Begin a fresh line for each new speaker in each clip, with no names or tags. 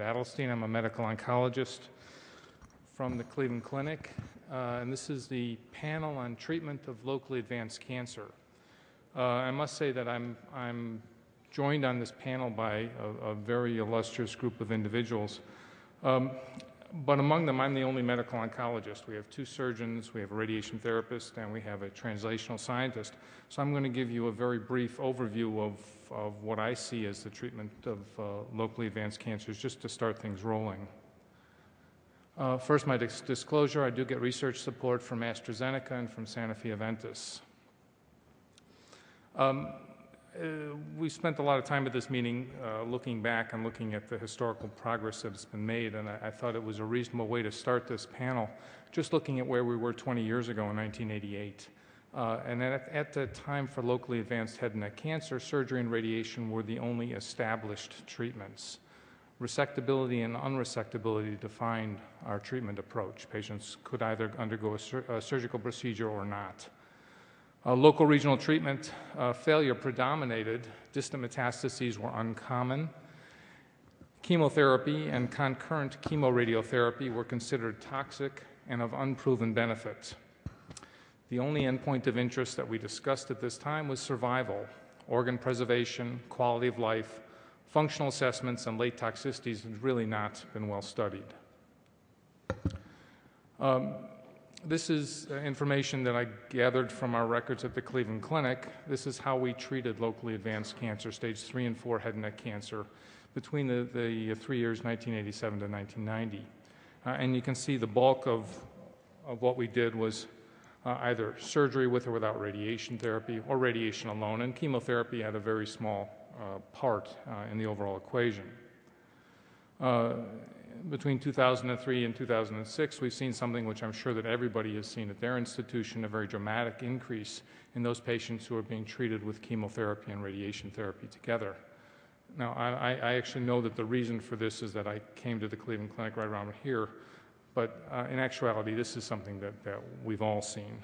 Adelstein. I'm a medical oncologist from the Cleveland Clinic, and this is the panel on treatment of locally advanced cancer. I must say that I'm joined on this panel by a very illustrious group of individuals, but among them, I'm the only medical oncologist. We have 2 surgeons, we have a radiation therapist, and we have a translational scientist. So I'm going to give you a very brief overview of what I see as the treatment of locally advanced cancers, just to start things rolling. First, my disclosure, I do get research support from AstraZeneca and from Sanofi Aventis. We spent a lot of time at this meeting looking back and looking at the historical progress that's been made, and I thought it was a reasonable way to start this panel, just looking at where we were 20 years ago in 1988. And at the time for locally advanced head and neck cancer, surgery and radiation were the only established treatments. Resectability and unresectability defined our treatment approach. Patients could either undergo a surgical procedure or not. Local regional treatment failure predominated. Distant metastases were uncommon. Chemotherapy and concurrent chemoradiotherapy were considered toxic and of unproven benefit. The only endpoint of interest that we discussed at this time was survival, organ preservation, quality of life, functional assessments, and late toxicities had really not been well studied. This is information that I gathered from our records at the Cleveland Clinic. This is how we treated locally advanced cancer, stage 3 and 4 head and neck cancer, between the 3 years, 1987 to 1990. And you can see the bulk of what we did was either surgery with or without radiation therapy, or radiation alone, and chemotherapy had a very small part in the overall equation. Between 2003 and 2006, we've seen something which I'm sure that everybody has seen at their institution, a very dramatic increase in those patients who are being treated with chemotherapy and radiation therapy together. Now, I actually know that the reason for this is that I came to the Cleveland Clinic right around here, but in actuality, this is something that we've all seen.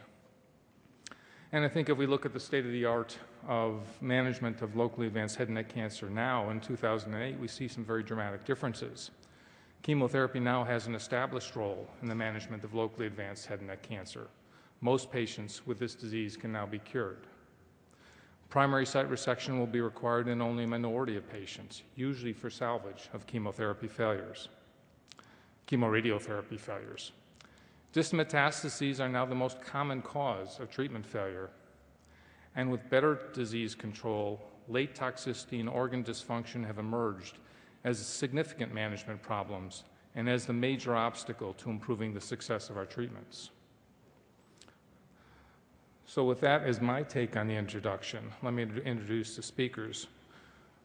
And I think if we look at the state-of-the-art of management of locally advanced head and neck cancer now in 2008, we see some very dramatic differences. Chemotherapy now has an established role in the management of locally advanced head and neck cancer. Most patients with this disease can now be cured. Primary site resection will be required in only a minority of patients, usually for salvage of chemotherapy failures, chemoradiotherapy failures. Distant metastases are now the most common cause of treatment failure. And with better disease control, late toxicity and organ dysfunction have emerged as significant management problems and as the major obstacle to improving the success of our treatments. So with that as my take on the introduction, let me introduce the speakers.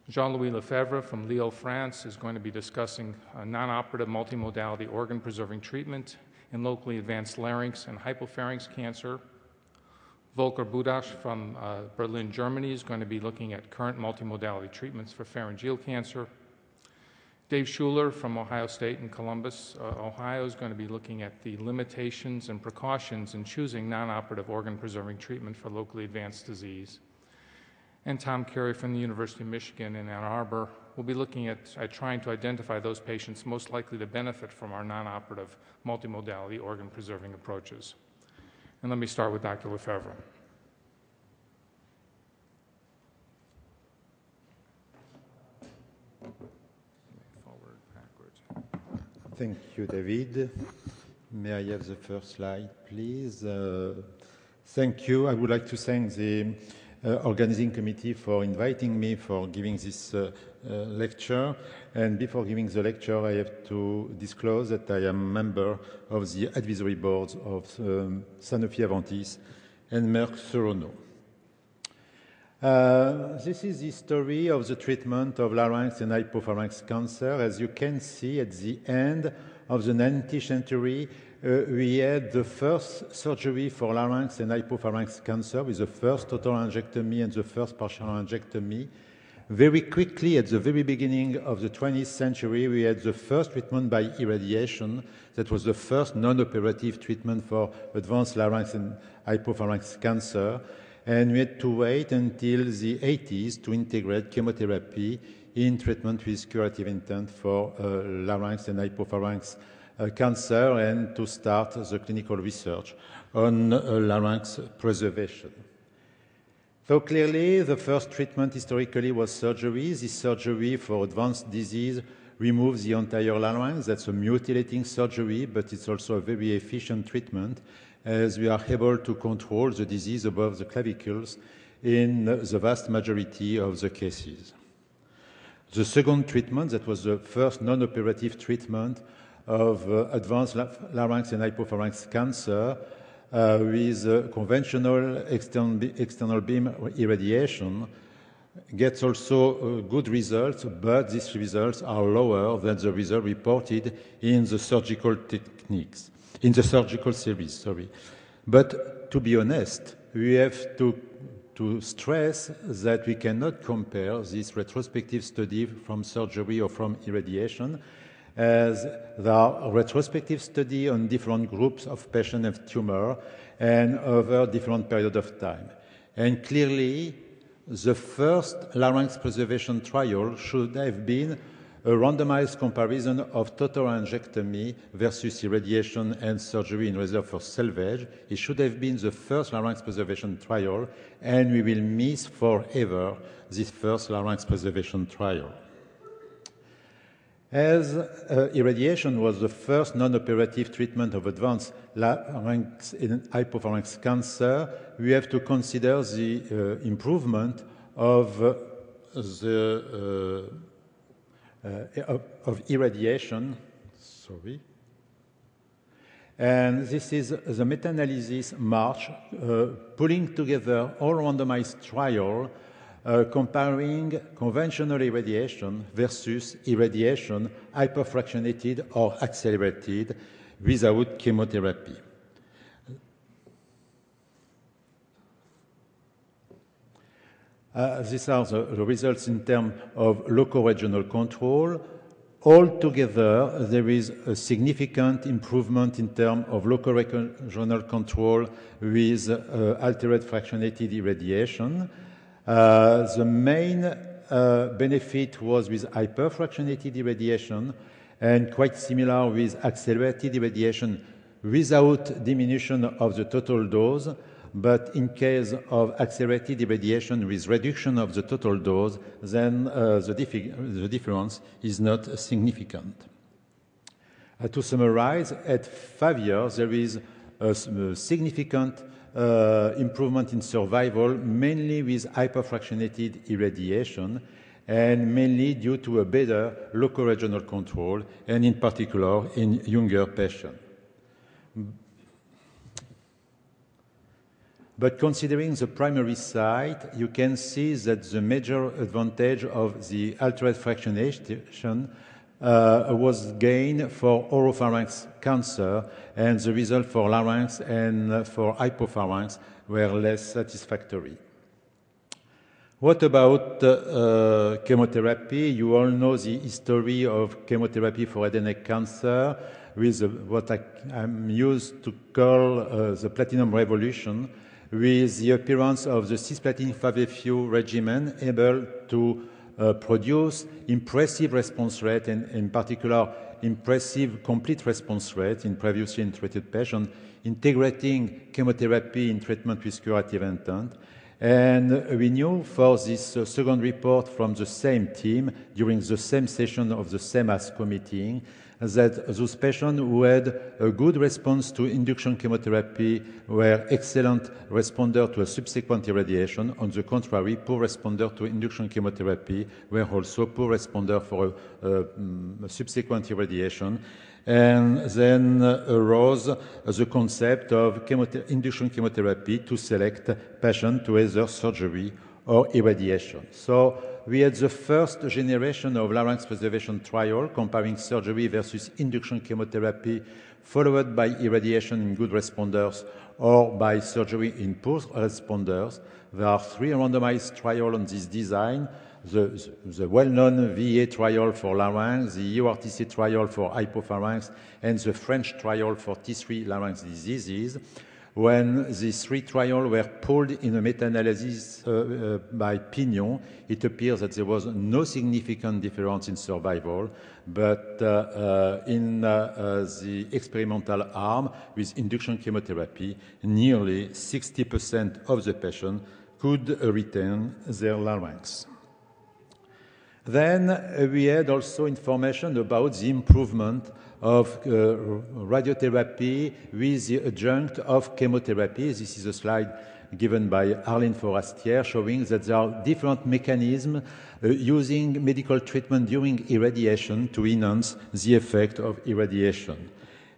Jean-Louis Lefebvre from Lille, France, is going to be discussing a non-operative multimodality organ-preserving treatment in locally advanced larynx and hypopharynx cancer. Volker Budasch from Berlin, Germany, is going to be looking at current multimodality treatments for pharyngeal cancer. Dave Schuler from Ohio State in Columbus, Ohio, is going to be looking at the limitations and precautions in choosing non-operative organ-preserving treatment for locally advanced disease. And Tom Carey from the University of Michigan in Ann Arbor will be looking at trying to identify those patients most likely to benefit from our non-operative multimodality organ-preserving approaches. And let me start with Dr. Lefebvre.
Thank you, David. May I have the first slide, please? Thank you. I would like to thank the organizing committee for inviting me for giving this lecture. And before giving the lecture, I have to disclose that I am a member of the advisory boards of Sanofi Aventis and Merck Serono. This is the story of the treatment of larynx and hypopharynx cancer. As you can see, at the end of the 19th century, we had the first surgery for larynx and hypopharynx cancer with the first total laryngectomy and the first partial laryngectomy. Very quickly, at the very beginning of the 20th century, we had the first treatment by irradiation. That was the first non-operative treatment for advanced larynx and hypopharynx cancer. And we had to wait until the 80s to integrate chemotherapy in treatment with curative intent for larynx and hypopharynx cancer, and to start the clinical research on larynx preservation. So clearly, the first treatment historically was surgery. This surgery for advanced disease removes the entire larynx. That's a mutilating surgery, but it's also a very efficient treatment, as we are able to control the disease above the clavicles in the vast majority of the cases. The second treatment, that was the first non-operative treatment of advanced larynx and hypopharynx cancer with conventional external beam irradiation, gets also good results, but these results are lower than the result reported in the surgical techniques, in the surgical series, sorry. But to be honest, we have to stress that we cannot compare this retrospective study from surgery or from irradiation, as there are retrospective studies on different groups of patients with tumor and over different periods of time. And clearly, the first larynx preservation trial should have been a randomized comparison of totolaryngectomy versus irradiation and surgery in reserve for salvage. It should have been the first larynx preservation trial, and we will miss forever this first larynx preservation trial. As irradiation was the first non-operative treatment of advanced larynx and hypopharynx cancer, we have to consider the improvement of irradiation. Sorry. And this is the meta-analysis March, pulling together all randomized trials comparing conventional irradiation versus irradiation hyperfractionated or accelerated without chemotherapy. These are the results in terms of local regional control. Altogether, there is a significant improvement in terms of local regional control with altered fractionated irradiation. The main benefit was with hyperfractionated irradiation, and quite similar with accelerated irradiation without diminution of the total dose, but in case of accelerated irradiation with reduction of the total dose, then the difference is not significant. To summarize, at 5 years, there is a significant improvement in survival, mainly with hyperfractionated irradiation, and mainly due to a better local regional control, and in particular in younger patients. But considering the primary site, you can see that the major advantage of the altered fractionation was gained for oropharynx cancer, and the result for larynx and for hypopharynx were less satisfactory. What about chemotherapy? You all know the history of chemotherapy for head and neck cancer with what I'm used to call the platinum revolution, with the appearance of the cisplatin 5-FU regimen able to produce impressive response rate, and in particular impressive complete response rate in previously untreated patients, integrating chemotherapy in treatment with curative intent. And we knew for this second report from the same team during the same session of the same ASCO meeting that those patients who had a good response to induction chemotherapy were excellent responders to a subsequent irradiation. On the contrary, poor responders to induction chemotherapy were also poor responders for a subsequent irradiation. And then arose the concept of induction chemotherapy to select patients to either surgery or irradiation. So we had the first generation of larynx preservation trial comparing surgery versus induction chemotherapy, followed by irradiation in good responders or by surgery in poor responders. There are 3 randomized trials on this design: the well-known VA trial for larynx, the EORTC trial for hypopharynx, and the French trial for T3 larynx diseases. When these three trials were pulled in a meta-analysis by Pignon, it appears that there was no significant difference in survival, but in the experimental arm with induction chemotherapy, nearly 60% of the patients could retain their larynx. Then we had also information about the improvement of radiotherapy with the adjunct of chemotherapy. This is a slide given by Arlene Forestier showing that there are different mechanisms using medical treatment during irradiation to enhance the effect of irradiation.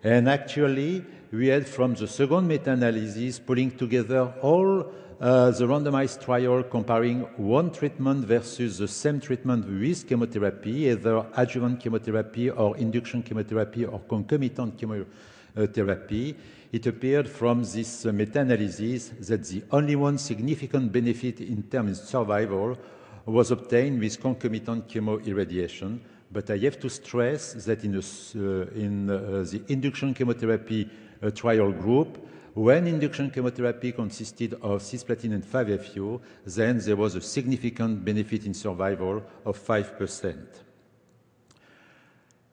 And actually, we had from the second meta-analysis pulling together all the randomized trial comparing one treatment versus the same treatment with chemotherapy, either adjuvant chemotherapy or induction chemotherapy or concomitant chemotherapy. It appeared from this meta-analysis that the only one significant benefit in terms of survival was obtained with concomitant chemoirradiation. But I have to stress that in the induction chemotherapy trial group, when induction chemotherapy consisted of cisplatin and 5-FU, then there was a significant benefit in survival of 5%.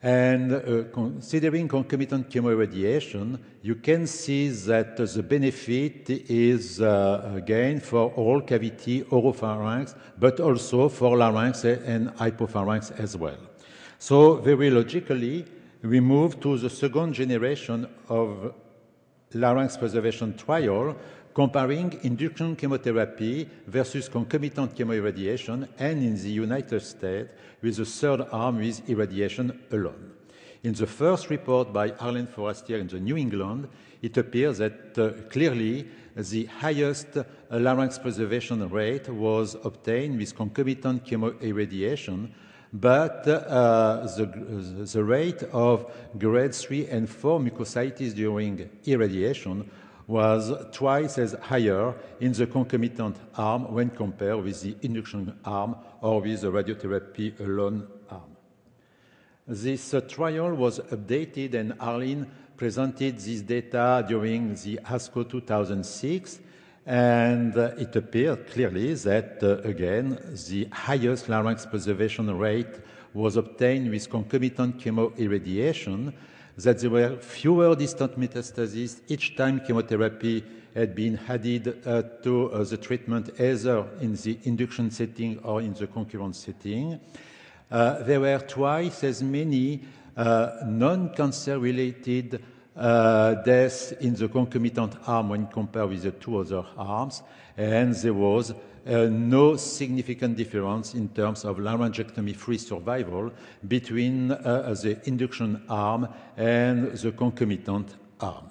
And considering concomitant chemoirradiation, you can see that the benefit is again for oral cavity, oropharynx, but also for larynx and hypopharynx as well. So very logically, we move to the second generation of larynx preservation trial comparing induction chemotherapy versus concomitant chemoirradiation, and in the United States with the third arm with irradiation alone. In the first report by Arlene Forestier in the New England, it appears that clearly the highest larynx preservation rate was obtained with concomitant chemoirradiation, but the rate of grade 3 and 4 mucositis during irradiation was twice as higher in the concomitant arm when compared with the induction arm or with the radiotherapy alone arm. This trial was updated, and Arlene presented this data during the ASCO 2006, and it appeared clearly that, again, the highest larynx preservation rate was obtained with concomitant chemoirradiation, that there were fewer distant metastases each time chemotherapy had been added to the treatment, either in the induction setting or in the concurrent setting. There were twice as many non-cancer-related deaths in the concomitant arm when compared with the two other arms, and there was no significant difference in terms of laryngectomy-free survival between the induction arm and the concomitant arm.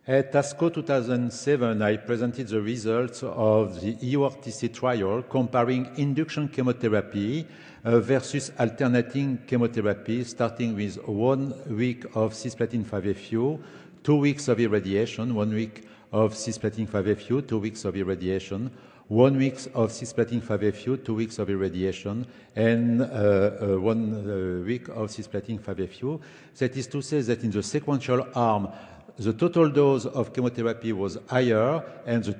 At ASCO 2007, I presented the results of the EURTC trial comparing induction chemotherapy versus alternating chemotherapy, starting with 1 week of cisplatin 5-FU, 2 weeks of irradiation, 1 week of cisplatin 5-FU, 2 weeks of irradiation, 1 week of cisplatin 5-FU, 2 weeks of irradiation, and 1 week of cisplatin 5-FU. That is to say that in the sequential arm, the total dose of chemotherapy was higher, and the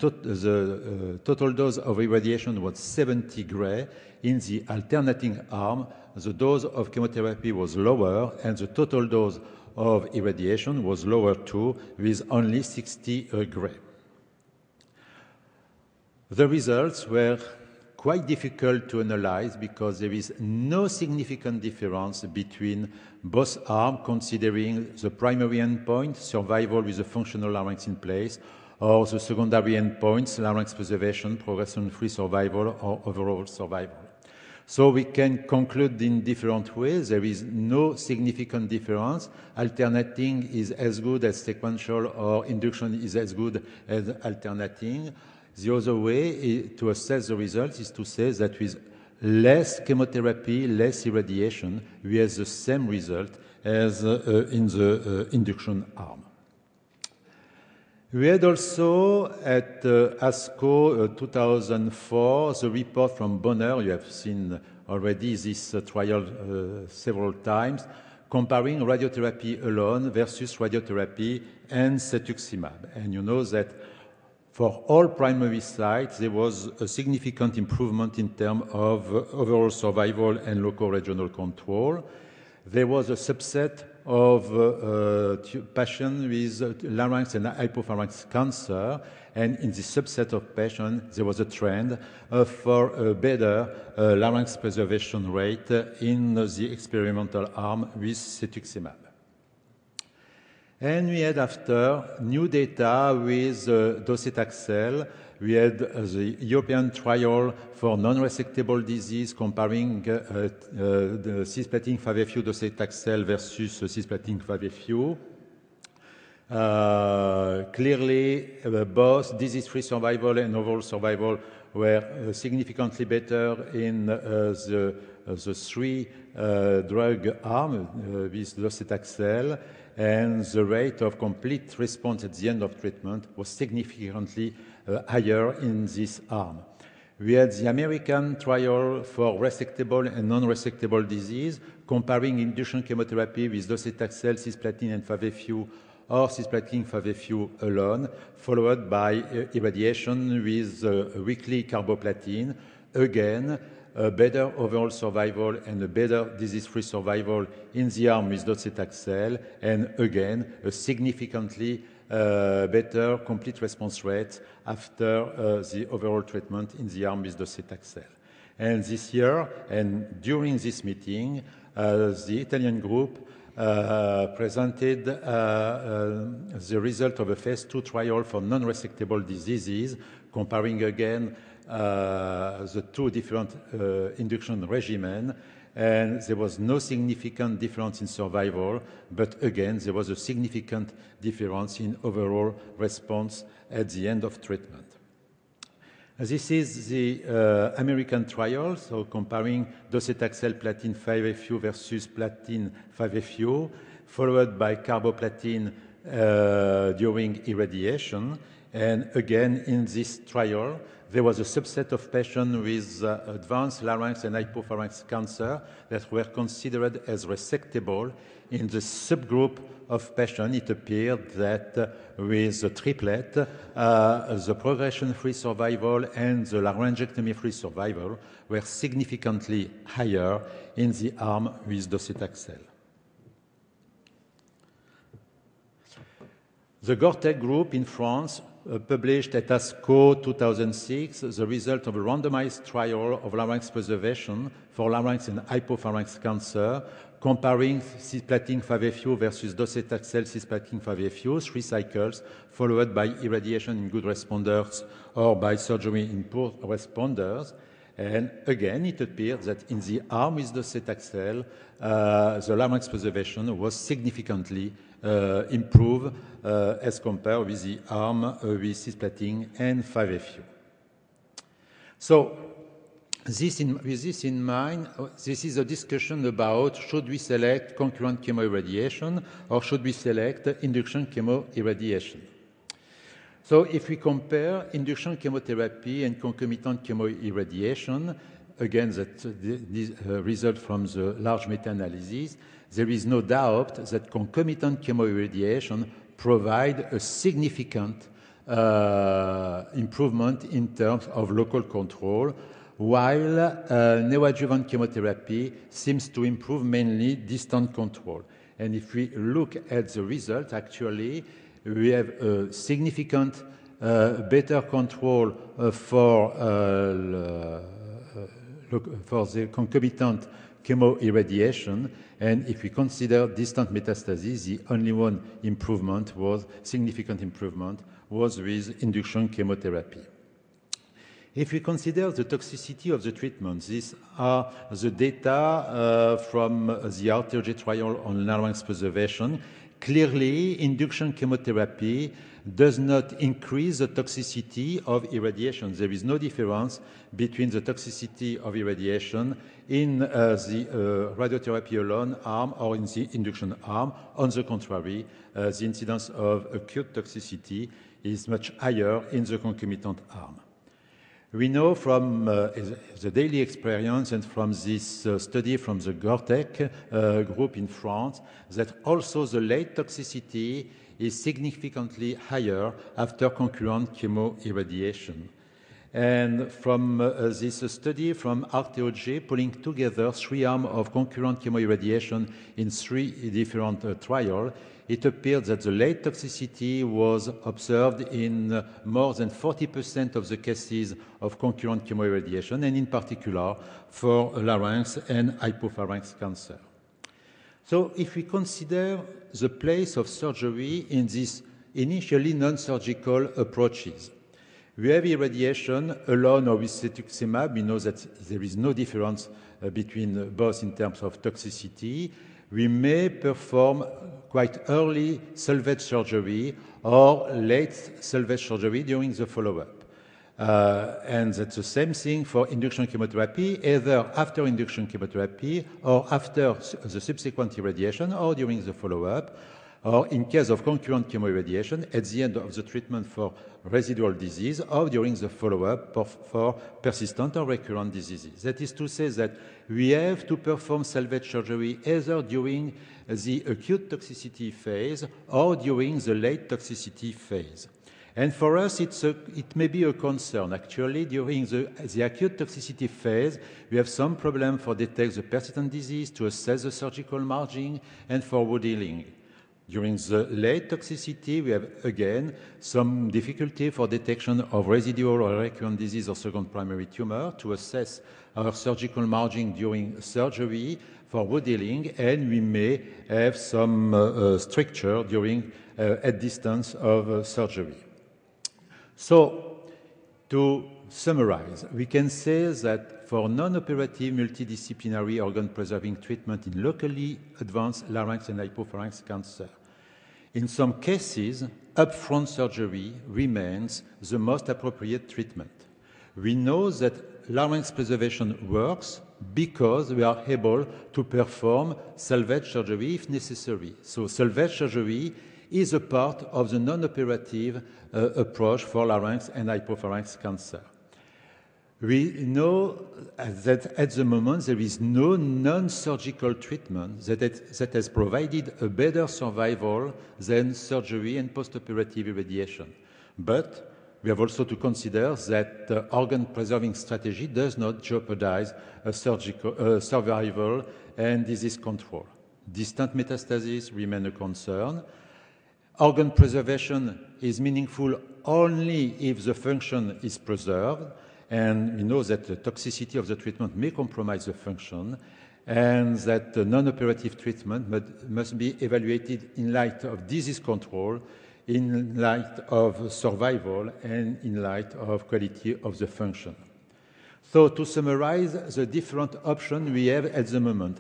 total dose of irradiation was 70 gray. In the alternating arm, the dose of chemotherapy was lower, and the total dose of irradiation was lower too, with only 60 gray. The results were quite difficult to analyze because there is no significant difference between both arms considering the primary endpoint, survival with a functional larynx in place, or the secondary endpoints, larynx preservation, progression-free survival, or overall survival. So we can conclude in different ways. There is no significant difference. Alternating is as good as sequential, or induction is as good as alternating. The other way to assess the results is to say that with less chemotherapy, less irradiation, we have the same result as in the induction arm. We had also at ASCO 2004 the report from Bonner. You have seen already this trial several times, comparing radiotherapy alone versus radiotherapy and cetuximab. And you know that for all primary sites, there was a significant improvement in terms of overall survival and local regional control. There was a subset of patients with larynx and hypopharynx cancer, and in this subset of patients, there was a trend for a better larynx preservation rate in the experimental arm with cetuximab. And we had after new data with docetaxel. We had the European trial for non-resectable disease comparing the cisplatin 5-FU docetaxel versus cisplatin 5-FU. Clearly, both disease-free survival and overall survival were significantly better in the three drug arm with docetaxel, and the rate of complete response at the end of treatment was significantly higher in this arm. We had the American trial for resectable and non-resectable disease, comparing induction chemotherapy with docetaxel, cisplatin, and 5-FU, or cisplatin 5-FU alone, followed by irradiation with weekly carboplatin. Again, a better overall survival and a better disease-free survival in the arm with docetaxel, and again, a significantly better complete response rate after the overall treatment in the arm with docetaxel. And this year, and during this meeting, the Italian group presented the result of a phase 2 trial for non-resectable diseases, comparing again the two different induction regimens, and there was no significant difference in survival, but again, there was a significant difference in overall response at the end of treatment. This is the American trial, so comparing docetaxel platin 5-FU versus platin 5-FU, followed by carboplatin during irradiation. And again, in this trial, there was a subset of patients with advanced larynx and hypopharynx cancer that were considered as resectable. In the subgroup of patients, it appeared that with the triplet, the progression-free survival and the laryngectomy-free survival were significantly higher in the arm with docetaxel. The Gortek group in France published at ASCO 2006 the result of a randomized trial of larynx preservation for larynx and hypopharynx cancer, comparing cisplatin 5-FU versus docetaxel cisplatin 5-FU, 3 cycles, followed by irradiation in good responders or by surgery in poor responders. And again, it appeared that in the arm with docetaxel, the larynx preservation was significantly improved as compared with the arm with cisplatin and 5-FU. So, with this in mind, this is a discussion about should we select concurrent chemoirradiation or should we select induction chemoirradiation. So if we compare induction chemotherapy and concomitant chemoirradiation, again, this result from the large meta-analysis, there is no doubt that concomitant chemoirradiation provide a significant improvement in terms of local control, while neoadjuvant chemotherapy seems to improve mainly distant control. And if we look at the result, actually, we have a significant better control for the concomitant chemoirradiation. And if we consider distant metastases, the only one improvement was significant improvement was with induction chemotherapy. If we consider the toxicity of the treatment, these are the data from the RTOG trial on larynx preservation. Clearly, induction chemotherapy does not increase the toxicity of irradiation. There is no difference between the toxicity of irradiation in the radiotherapy alone arm or in the induction arm. On the contrary, the incidence of acute toxicity is much higher in the concomitant arm. We know from the daily experience and from this study from the Gortek group in France that also the late toxicity is significantly higher after concurrent chemoirradiation. And from this study from ARTEOG, pulling together 3 arms of concurrent chemoirradiation in 3 different trials, it appeared that the late toxicity was observed in more than 40% of the cases of concurrent chemoirradiation, and in particular for larynx and hypopharynx cancer. So if we consider the place of surgery in these initially non-surgical approaches, we have irradiation alone or with cetuximab. We know that there is no difference between both in terms of toxicity. We may perform quite early salvage surgery or late salvage surgery during the follow-up. And that's the same thing for induction chemotherapy, either after induction chemotherapy or after the subsequent irradiation or during the follow-up, or in case of concurrent chemoirradiation at the end of the treatment for residual disease or during the follow-up for persistent or recurrent diseases. That is to say that we have to perform salvage surgery either during the acute toxicity phase or during the late toxicity phase. And for us, it may be a concern. Actually, during the acute toxicity phase, we have some problem for detect the persistent disease, to assess the surgical margin, and for wound healing. During the late toxicity, we have, again, some difficulty for detection of residual or recurrent disease or second primary tumor to assess our surgical margin during surgery for wound healing, and we may have some stricture during at distance of surgery. So, to summarize, we can say that for non-operative multidisciplinary organ-preserving treatment in locally advanced larynx and hypopharynx cancer, in some cases, upfront surgery remains the most appropriate treatment. We know that larynx preservation works because we are able to perform salvage surgery if necessary. So salvage surgery is a part of the non-operative approach for larynx and hypopharynx cancer. We know that at the moment there is no non-surgical treatment that has provided a better survival than surgery and postoperative irradiation. But we have also to consider that organ-preserving strategy does not jeopardize survival and disease control. Distant metastasis remain a concern. Organ preservation is meaningful only if the function is preserved, and we know that the toxicity of the treatment may compromise the function, and that the non-operative treatment must be evaluated in light of disease control, in light of survival, and in light of quality of the function. So to summarize the different options we have at the moment,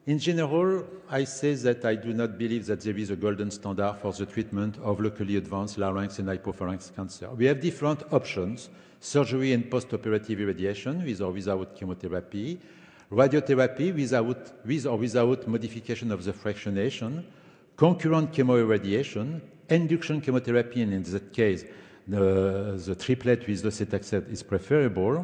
in general, I say that I do not believe that there is a golden standard for the treatment of locally advanced larynx and hypopharynx cancer. We have different options: surgery and postoperative irradiation with or without chemotherapy, radiotherapy with or without modification of the fractionation, concurrent chemoirradiation, induction chemotherapy, and in that case, the triplet with docetaxel is preferable,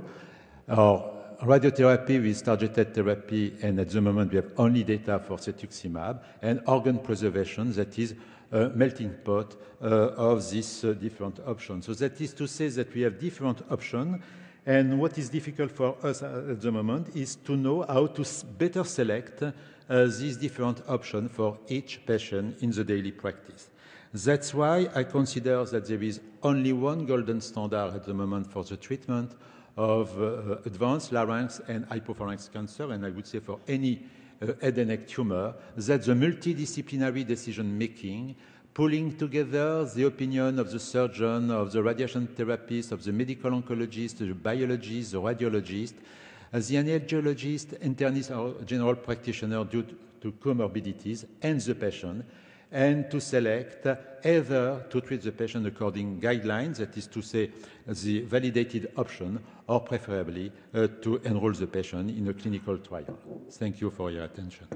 or radiotherapy with targeted therapy, and at the moment we have only data for cetuximab, and organ preservation, that is a melting pot of these different options. So that is to say that we have different options, and what is difficult for us at the moment is to know how to better select these different options for each patient in the daily practice. That's why I consider that there is only one golden standard at the moment for the treatment of advanced larynx and hypopharynx cancer, and I would say for any head and neck tumor, that's the multidisciplinary decision-making, pulling together the opinion of the surgeon, of the radiation therapist, of the medical oncologist, the biologist, the radiologist, the anesthesiologist, internist, or general practitioner due to comorbidities, and the patient, and to select either to treat the patient according guidelines, that is to say the validated option, or preferably to enroll the patient in a clinical trial. Thank you for your attention.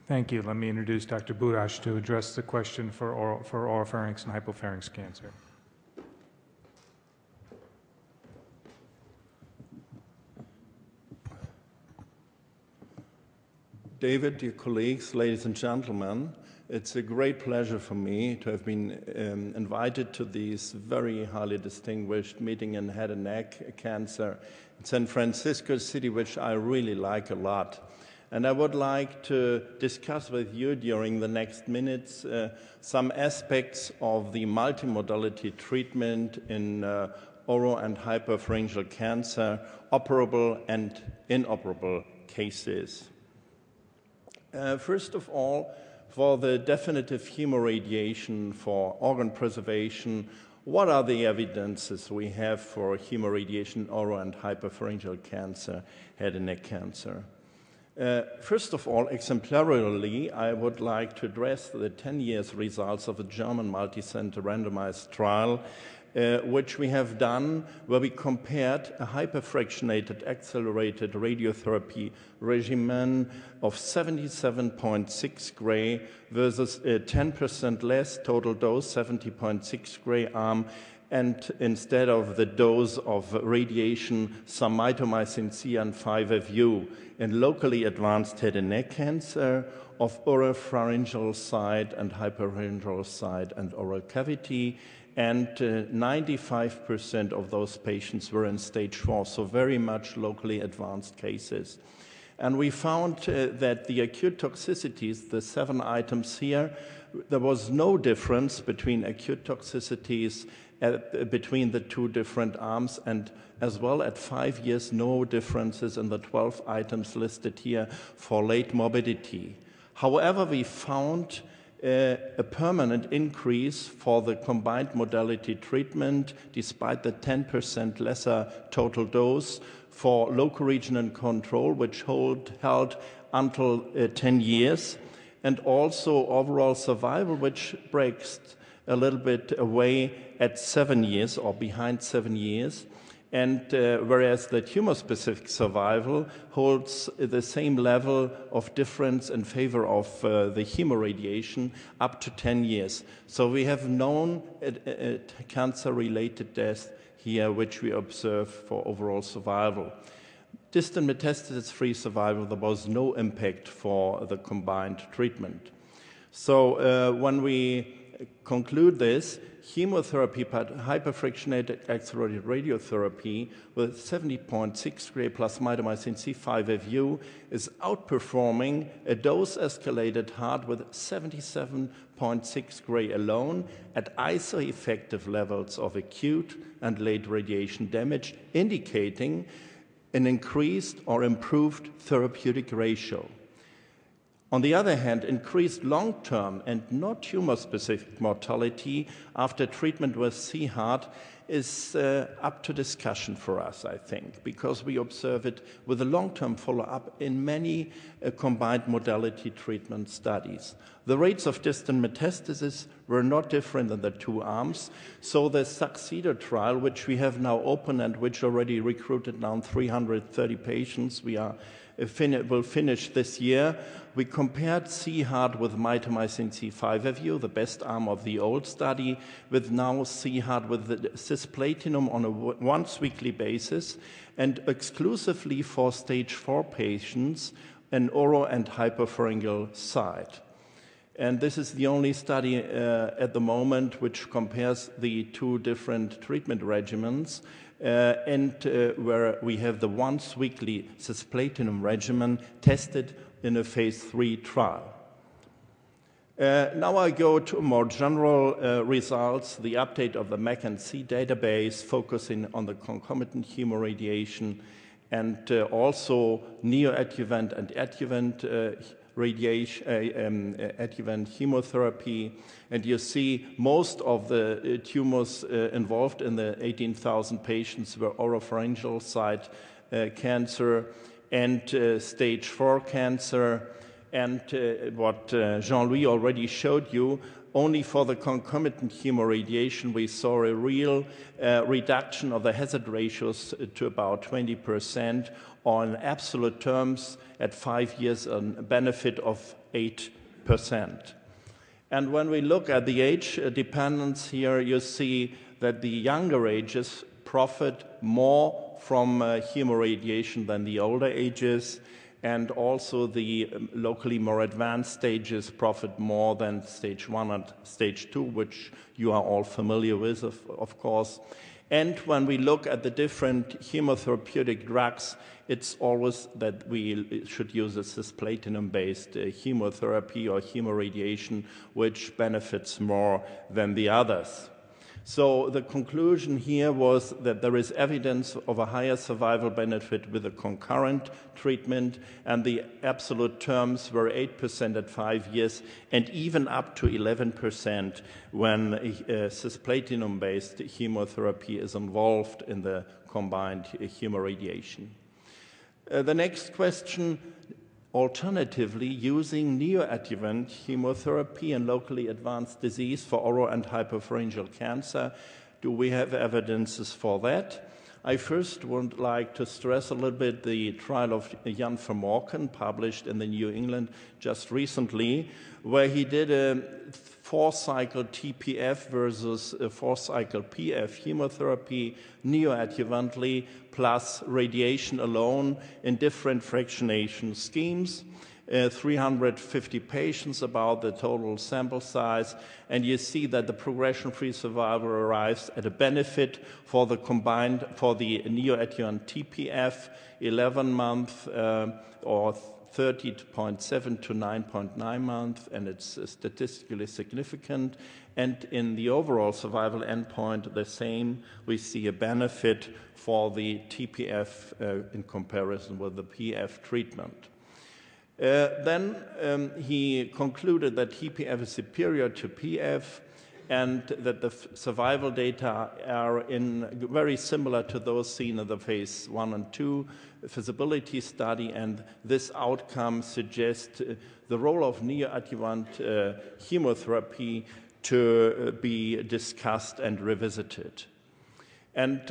Thank you. Let me introduce Dr. Budash to address the question for oropharynx and hypopharynx cancer.
David, dear colleagues, ladies and gentlemen, it's a great pleasure for me to have been invited to this very highly distinguished meeting in head and neck cancer in San Francisco City, which I really like a lot. And I would like to discuss with you during the next minutes some aspects of the multimodality treatment in oro- and hypopharyngeal cancer, operable and inoperable cases. First of all, for the definitive chemoradiation for organ preservation, what are the evidences we have for chemoradiation oro- and hypopharyngeal cancer, head and neck cancer? First of all, exemplarily, I would like to address the 10 years results of a German multi-center randomized trial which we have done, where we compared a hyperfractionated accelerated radiotherapy regimen of 77.6 gray versus a 10% less total dose, 70.6 gray arm, and instead of the dose of radiation, some mitomycin C and 5-FU in locally advanced head and neck cancer of oropharyngeal side and hypopharyngeal side and oral cavity. And 95% of those patients were in stage 4, so very much locally advanced cases. And we found that the acute toxicities, the 7 items here, there was no difference between acute toxicities between the 2 different arms, and as well at 5 years, no differences in the 12 items listed here for late morbidity. However, we found a permanent increase for the combined modality treatment, despite the 10% lesser total dose for local region control, which held until 10 years, and also overall survival, which breaks a little bit away at 7 years or behind 7 years. And whereas the tumor-specific survival holds the same level of difference in favor of the chemoradiation up to 10 years. So we have known cancer-related death here, which we observe for overall survival. Distant metastasis-free survival, there was no impact for the combined treatment. So when we conclude this, chemotherapy, hyperfractionated accelerated radiotherapy with 70.6 gray plus mitomycin C5-FU is outperforming a dose-escalated HART with 77.6 gray alone at iso-effective levels of acute and late radiation damage, indicating an increased or improved therapeutic ratio. On the other hand, increased long-term and not tumor-specific mortality after treatment with CHART is up to discussion for us, I think, because we observe it with a long-term follow-up in many combined modality treatment studies. The rates of distant metastasis were not different in the 2 arms, so the Succeeder trial, which we have now open and which already recruited now 330 patients, will finish this year. We compared CHART with mitomycin C5-FU, the best arm of the old study, with now CHART with the cisplatinum on a once-weekly basis, and exclusively for stage 4 patients, an oro- and hypopharyngeal side. And this is the only study at the moment which compares the 2 different treatment regimens, and where we have the once-weekly cisplatinum regimen tested in a phase 3 trial. Now I go to more general results, the update of the MEC&C database focusing on the concomitant chemoradiation and also neoadjuvant and adjuvant adjuvant chemotherapy. And you see most of the tumors involved in the 18,000 patients were oropharyngeal side cancer and stage 4 cancer. And what Jean-Louis already showed you, only for the concomitant chemoradiation, we saw a real reduction of the hazard ratios to about 20%, or in absolute terms, at 5 years, a benefit of 8%. And when we look at the age dependence here, you see that the younger ages profit more from chemoradiation than the older ages, and also the locally more advanced stages profit more than stage 1 and stage 2, which you are all familiar with, of course. And when we look at the different chemotherapeutic drugs, it's always that we should use a cisplatin-based chemotherapy or chemoradiation, which benefits more than the others. So the conclusion here was that there is evidence of a higher survival benefit with a concurrent treatment, and the absolute terms were 8% at 5 years and even up to 11% when cisplatin-based chemotherapy is involved in the combined chemoradiation. The next question, alternatively, using neoadjuvant chemotherapy in locally advanced disease for oro and hypopharyngeal cancer, do we have evidences for that? I first would like to stress a little bit the trial of Jan Vermorken, published in the New England just recently, where he did a 4-cycle TPF versus a 4-cycle PF chemotherapy neoadjuvantly plus radiation alone in different fractionation schemes. 350 patients, about the total sample size, and you see that the progression-free survival arrives at a benefit for the neoadjuvant TPF 11 month or 30.7 to 9.9 months, and it's statistically significant. And in the overall survival endpoint, the same, we see a benefit for the TPF in comparison with the PF treatment. Then he concluded that TPF is superior to PF and that the survival data are very similar to those seen in the phase 1 and 2 feasibility study, and this outcome suggests the role of neoadjuvant chemotherapy to be discussed and revisited. And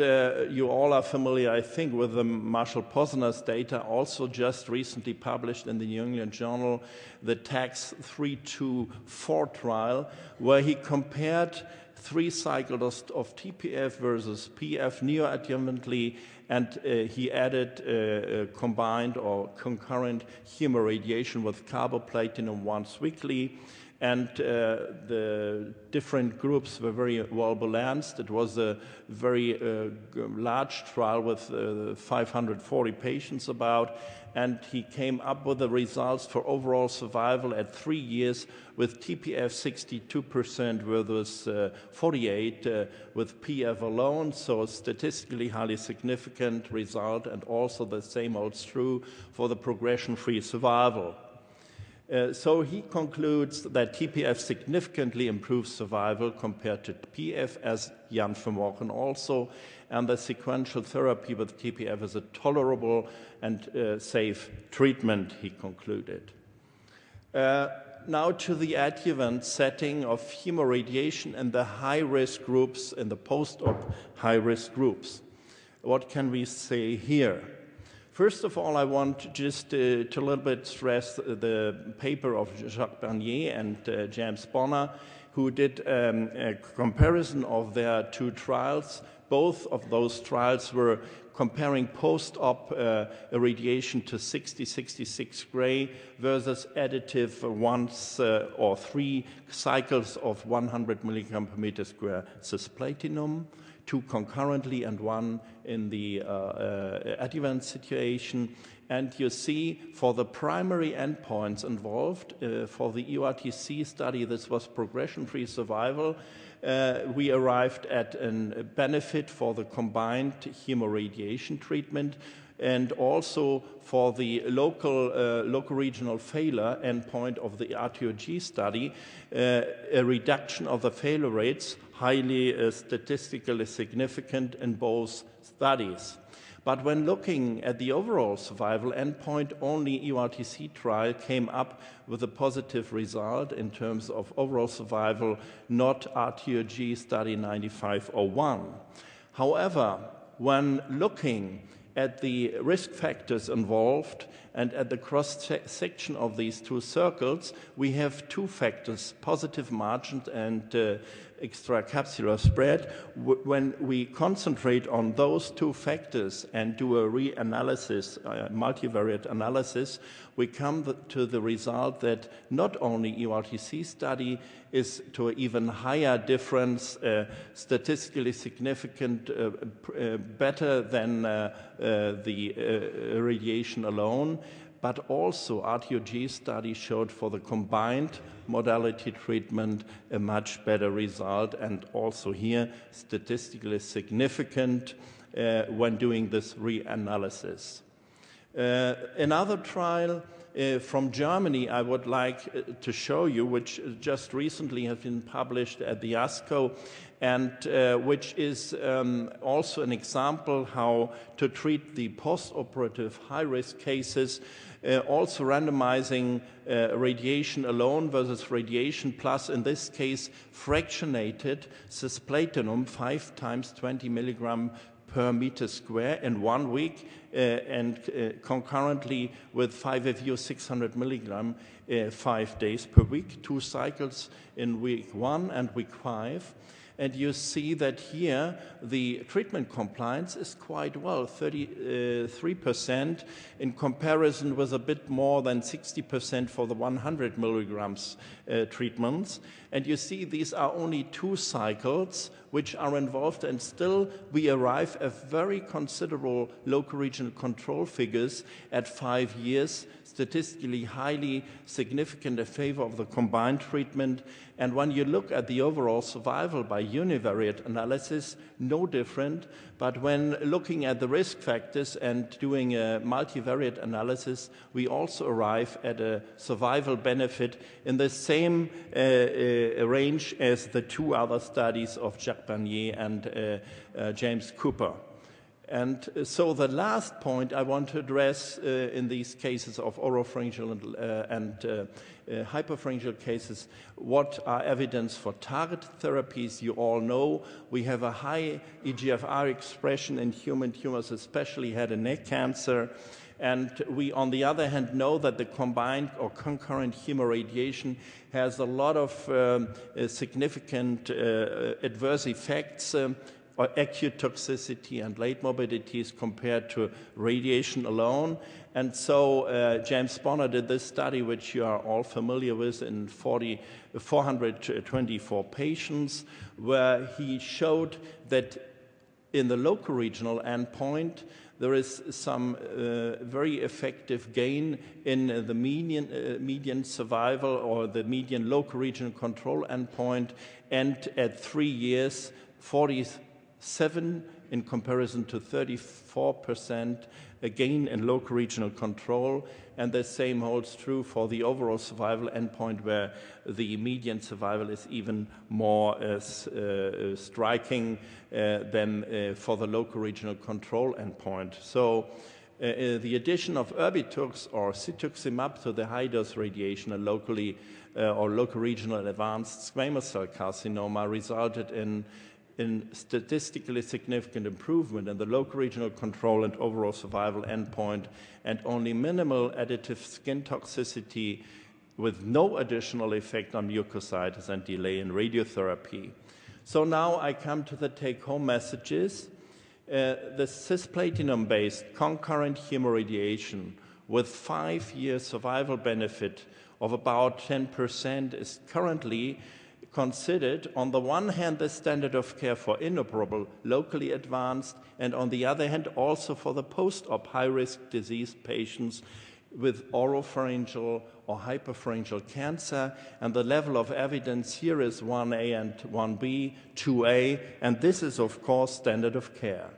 you all are familiar, I think, with the Marshall Posner's data, also just recently published in the New England Journal, the TAX 324 trial, where he compared 3 cycles of TPF versus PF neoadjuvantly, and he added combined or concurrent chemoradiation with carboplatin once weekly. And the different groups were very well balanced. It was a very large trial with 540 patients about, and he came up with the results for overall survival at 3 years with TPF 62% versus 48% with PF alone, so statistically highly significant result, and also the same holds true for the progression-free survival. So he concludes that TPF significantly improves survival compared to PF, as Jan Vermorken also, and the sequential therapy with TPF is a tolerable and safe treatment, he concluded. Now to the adjuvant setting of chemoradiation and the high-risk groups and the post-op high-risk groups. What can we say here? First of all, I want just to a little bit stress the paper of Jacques Bernier and James Bonner, who did a comparison of their 2 trials. Both of those trials were comparing post-op irradiation to 60-66 gray versus additive once or 3 cycles of 100 milligram per meter square cisplatinum, 2 concurrently and 1 in the adjuvant situation. And you see for the primary endpoints involved, for the EORTC study, this was progression-free survival. We arrived at a benefit for the combined chemoradiation treatment, and also for the local regional failure endpoint of the RTOG study, a reduction of the failure rates, highly statistically significant in both studies. But when looking at the overall survival endpoint, only EORTC trial came up with a positive result in terms of overall survival, not RTOG study 9501. However, when looking at the risk factors involved and at the cross-section of these two circles, we have two factors, positive margin and extracapsular spread. When we concentrate on those two factors and do a reanalysis, multivariate analysis, we come to the result that not only ERTC study is to an even higher difference, statistically significant, better than the radiation alone, but also RTOG study showed for the combined modality treatment a much better result, and also here statistically significant when doing this reanalysis. Another trial from Germany I would like to show you, which just recently has been published at the ASCO, and which is also an example how to treat the post-operative high-risk cases, also randomizing radiation alone versus radiation plus, in this case, fractionated cisplatinum 5 times 20 milligram per meter square in 1 week, and concurrently with 5-FU 600 milligram 5 days per week, 2 cycles in week 1 and week 5. And you see that here the treatment compliance is quite well, 33% in comparison with a bit more than 60% for the 100 milligrams treatments. And you see these are only 2 cycles which are involved, and still we arrive at very considerable local regional control figures at 5 years, statistically highly significant in favor of the combined treatment. And when you look at the overall survival by univariate analysis, no different. But when looking at the risk factors and doing a multivariate analysis, we also arrive at a survival benefit in the same range as the 2 other studies of Jacques Barnier and James Cooper. And so the last point I want to address in these cases of oropharyngeal and hypopharyngeal cases, what are evidence for targeted therapies? You all know we have a high EGFR expression in human tumors, especially head and neck cancer. And we, on the other hand, know that the combined or concurrent chemoradiation has a lot of significant adverse effects, or acute toxicity and late morbidities compared to radiation alone. And so James Bonner did this study, which you are all familiar with, in 424 patients, where he showed that in the local regional endpoint, there is some very effective gain in the median survival or the median local regional control endpoint, and at 3 years, 47 in comparison to 34% a gain in local regional control, and the same holds true for the overall survival endpoint, where the median survival is even more striking than for the local regional control endpoint. So the addition of Erbitux or cetuximab to the high-dose radiation locally or local regional advanced squamous cell carcinoma resulted in statistically significant improvement in the local regional control and overall survival endpoint, and only minimal additive skin toxicity with no additional effect on mucositis and delay in radiotherapy. So now I come to the take-home messages. The cisplatinum-based concurrent chemoradiation with 5-year survival benefit of about 10% is currently considered, on the one hand, the standard of care for inoperable, locally advanced, and on the other hand, also for the post-op high-risk disease patients with oropharyngeal or hypopharyngeal cancer. And the level of evidence here is 1A and 1B, 2A, and this is, of course, standard of care.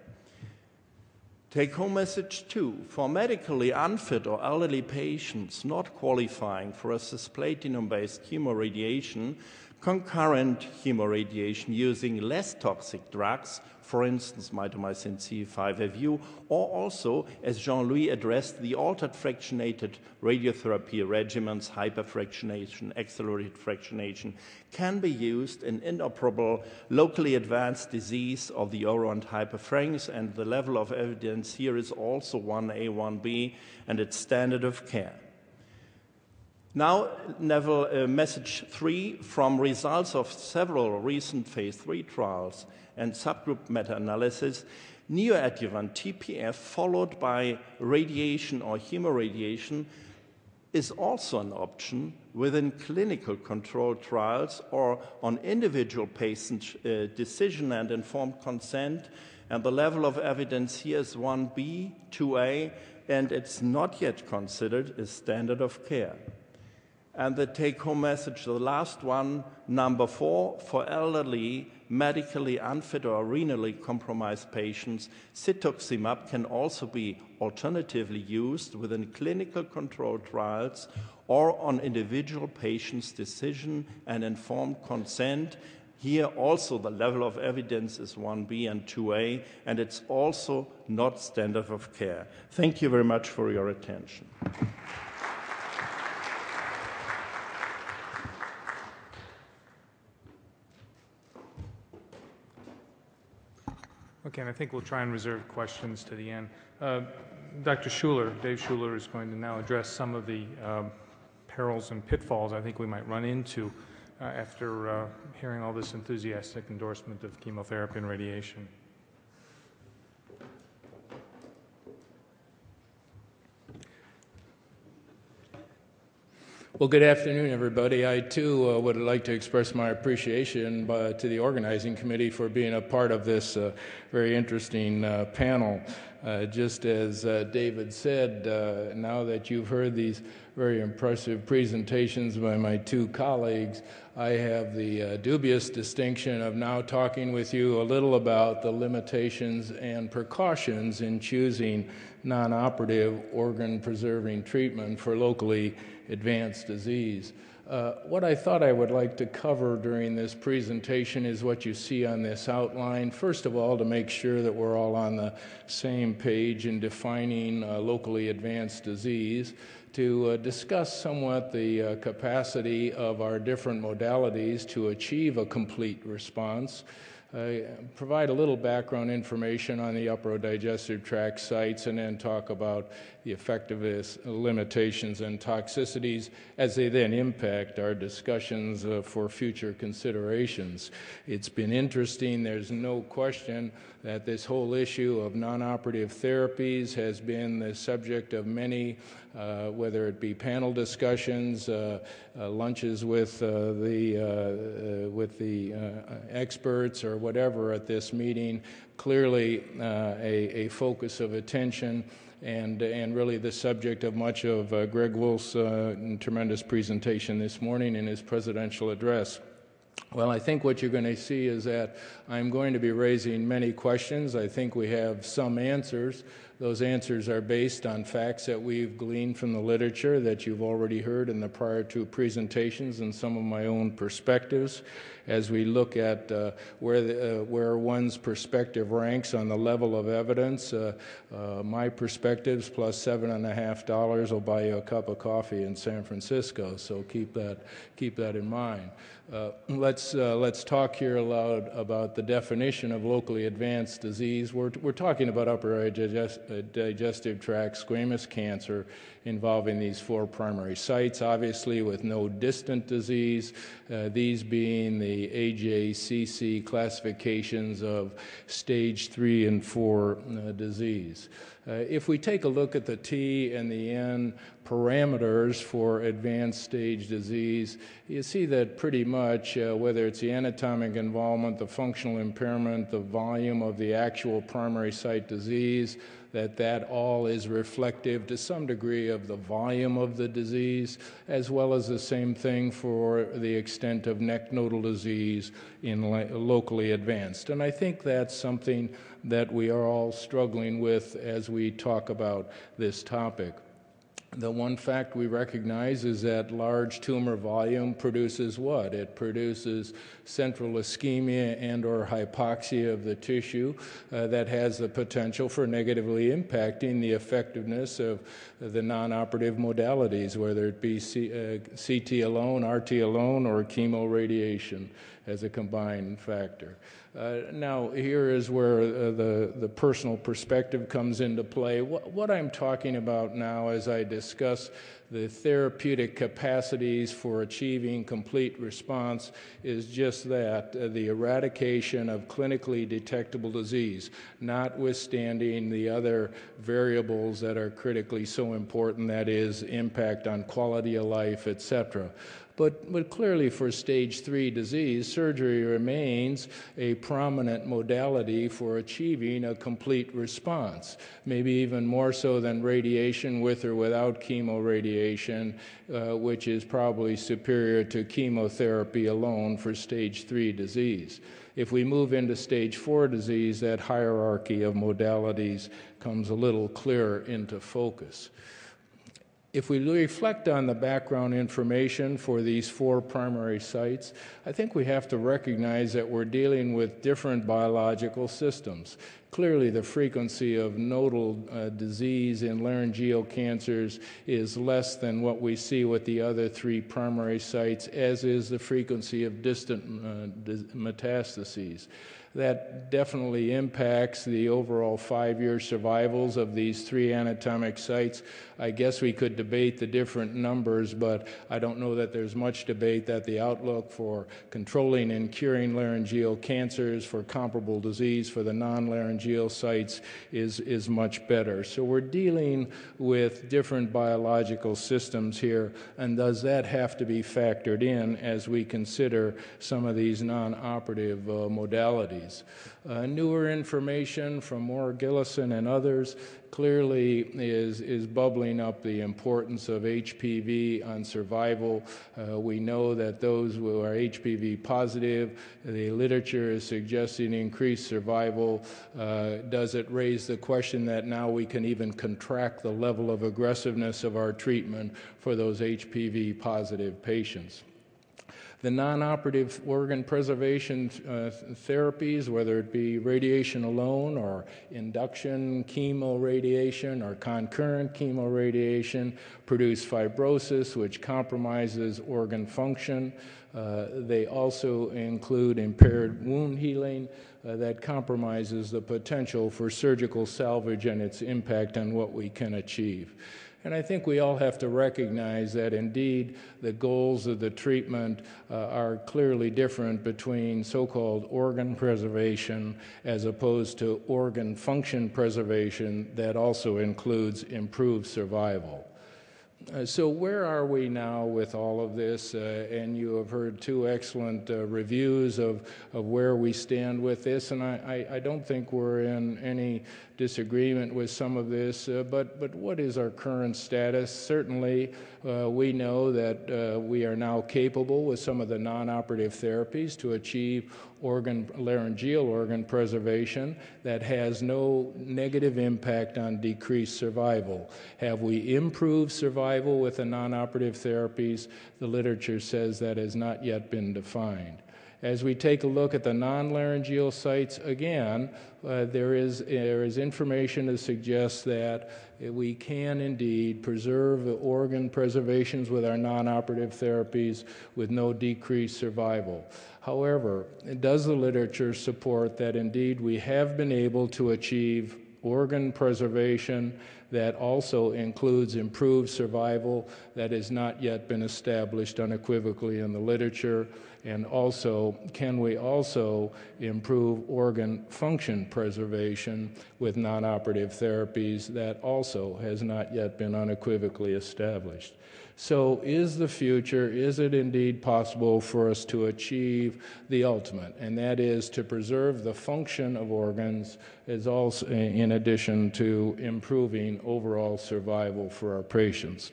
Take-home message 2. For medically unfit or elderly patients not qualifying for a cisplatinum-based chemoradiation, concurrent chemoradiation using less toxic drugs, for instance, mitomycin C5FU, or also, as Jean-Louis addressed, the altered fractionated radiotherapy regimens, hyperfractionation, accelerated fractionation, can be used in inoperable, locally advanced disease of the Oro-and hypopharynx, and the level of evidence here is also 1A, 1B, and it's standard of care. Now, message 3, from results of several recent phase 3 trials and subgroup meta-analysis, neoadjuvant TPF followed by radiation or chemoradiation is also an option within clinical control trials or on individual patient decision and informed consent. And the level of evidence here is 1B, 2A, and it's not yet considered as standard of care. And the take-home message, the last one, number 4, for elderly, medically unfit or renally compromised patients, cetuximab can also be alternatively used within clinical control trials or on individual patients' decision and informed consent. Here also the level of evidence is 1B and 2A, and it's also not standard of care. Thank you very much for your attention.
Okay, and I think we'll try and reserve questions to the end. Dr. Schuler, Dave Schuler, is going to now address some of the perils and pitfalls I think we might run into after hearing all this enthusiastic endorsement of chemotherapy and radiation.
Well, good afternoon, everybody. I, too, would like to express my appreciation to the organizing committee for being a part of this very interesting panel. Just as David said, now that you've heard these very impressive presentations by my two colleagues, I have the dubious distinction of now talking with you a little about the limitations and precautions in choosing non-operative organ-preserving treatment for locally advanced disease. What I thought I would like to cover during this presentation is what you see on this outline. First of all, to make sure that we're all on the same page in defining locally advanced disease, to discuss somewhat the capacity of our different modalities to achieve a complete response, provide a little background information on the upper digestive tract sites, and then talk about the effectiveness, limitations, and toxicities as they then impact our discussions for future considerations. It's been interesting. There's no question that this whole issue of non-operative therapies has been the subject of many, whether it be panel discussions, lunches with the experts, or whatever at this meeting. Clearly a focus of attention, and really the subject of much of Greg Wolf's tremendous presentation this morning in his presidential address. Well, I think what you're going to see is that I'm going to be raising many questions. I think we have some answers. Those answers are based on facts that we've gleaned from the literature that you've already heard in the prior two presentations, and some of my own perspectives as we look at where one's perspective ranks on the level of evidence. My perspectives plus $7.50 will buy you a cup of coffee in San Francisco, so keep that in mind. Let's talk here aloud about the definition of locally advanced disease. We're talking about upper digestive tract squamous cancer involving these 4 primary sites, obviously with no distant disease, these being the HNSCC classifications of stage 3 and 4 disease. If we take a look at the T and the N parameters for advanced stage disease, you see that pretty much, whether it's the anatomic involvement, the functional impairment, the volume of the actual primary site disease, that all is reflective to some degree of the volume of the disease, as well as the same thing for the extent of neck nodal disease in locally advanced. And I think that's something that we are all struggling with as we talk about this topic. The one fact we recognize is that large tumor volume produces what? It produces central ischemia and or hypoxia of the tissue that has the potential for negatively impacting the effectiveness of the non-operative modalities, whether it be CT alone, RT alone, or chemoradiation as a combined factor. Now, here is where the personal perspective comes into play. What I'm talking about now as I discuss the therapeutic capacities for achieving complete response is just that, the eradication of clinically detectable disease, notwithstanding the other variables that are critically so important, that is, impact on quality of life, etc. But clearly for stage 3 disease, surgery remains a prominent modality for achieving a complete response, maybe even more so than radiation with or without chemoradiation, which is probably superior to chemotherapy alone for stage 3 disease. If we move into stage 4 disease, that hierarchy of modalities comes a little clearer into focus. If we reflect on the background information for these 4 primary sites, I think we have to recognize that we're dealing with different biological systems. Clearly, the frequency of nodal disease in laryngeal cancers is less than what we see with the other 3 primary sites, as is the frequency of distant metastases. That definitely impacts the overall 5-year survivals of these 3 anatomic sites. I guess we could debate the different numbers, but I don't know that there's much debate that the outlook for controlling and curing laryngeal cancers for comparable disease for the non-laryngeal sites is much better. So we're dealing with different biological systems here, and does that have to be factored in as we consider some of these non-operative modalities? Newer information from Moore Gillison and others clearly is bubbling up the importance of HPV on survival. We know that those who are HPV positive, the literature is suggesting increased survival. Does it raise the question that now we can even contract the level of aggressiveness of our treatment for those HPV positive patients? The non-operative organ preservation therapies, whether it be radiation alone or induction chemoradiation or concurrent chemoradiation, produce fibrosis, which compromises organ function. They also include impaired wound healing that compromises the potential for surgical salvage and its impact on what we can achieve. And I think we all have to recognize that indeed the goals of the treatment are clearly different between so-called organ preservation as opposed to organ function preservation that also includes improved survival. So where are we now with all of this? And you have heard 2 excellent reviews of where we stand with this, and I don't think we're in any disagreement with some of this, but what is our current status? Certainly, we know that we are now capable with some of the non-operative therapies to achieve laryngeal organ preservation that has no negative impact on decreased survival. Have we improved survival with the non-operative therapies? The literature says that has not yet been defined. As we take a look at the non-laryngeal sites, again, there is information to suggest that we can indeed preserve organ preservations with our non-operative therapies with no decreased survival. However, does the literature support that indeed we have been able to achieve organ preservation that also includes improved survival that has not yet been established unequivocally in the literature? And also, can we also improve organ function preservation with non-operative therapies? That also has not yet been unequivocally established. So is it indeed possible for us to achieve the ultimate, and that is to preserve the function of organs as also in addition to improving overall survival for our patients?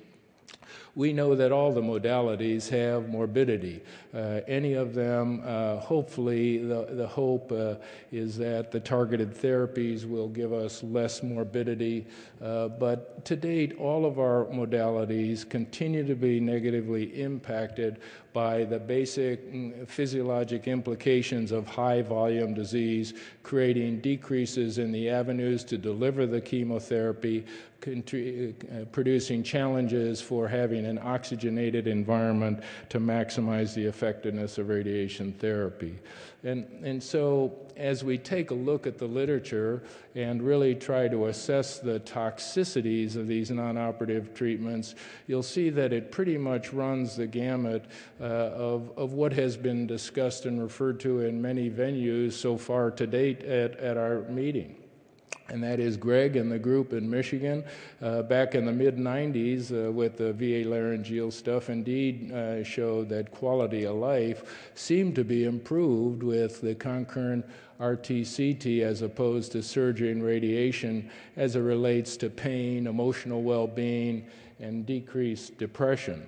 we know that all the modalities have morbidity. Any of them, hopefully, the hope is that the targeted therapies will give us less morbidity. But to date, all of our modalities continue to be negatively impacted by the basic physiologic implications of high volume disease, creating decreases in the avenues to deliver the chemotherapy, producing challenges for having an oxygenated environment to maximize the effectiveness of radiation therapy. And so as we take a look at the literature and really try to assess the toxicities of these non-operative treatments, you'll see that it pretty much runs the gamut of what has been discussed and referred to in many venues so far to date at our meeting. And that is Greg and the group in Michigan back in the mid-90s with the VA laryngeal stuff indeed showed that quality of life seemed to be improved with the concurrent RT-CT as opposed to surgery and radiation as it relates to pain, emotional well-being, and decreased depression.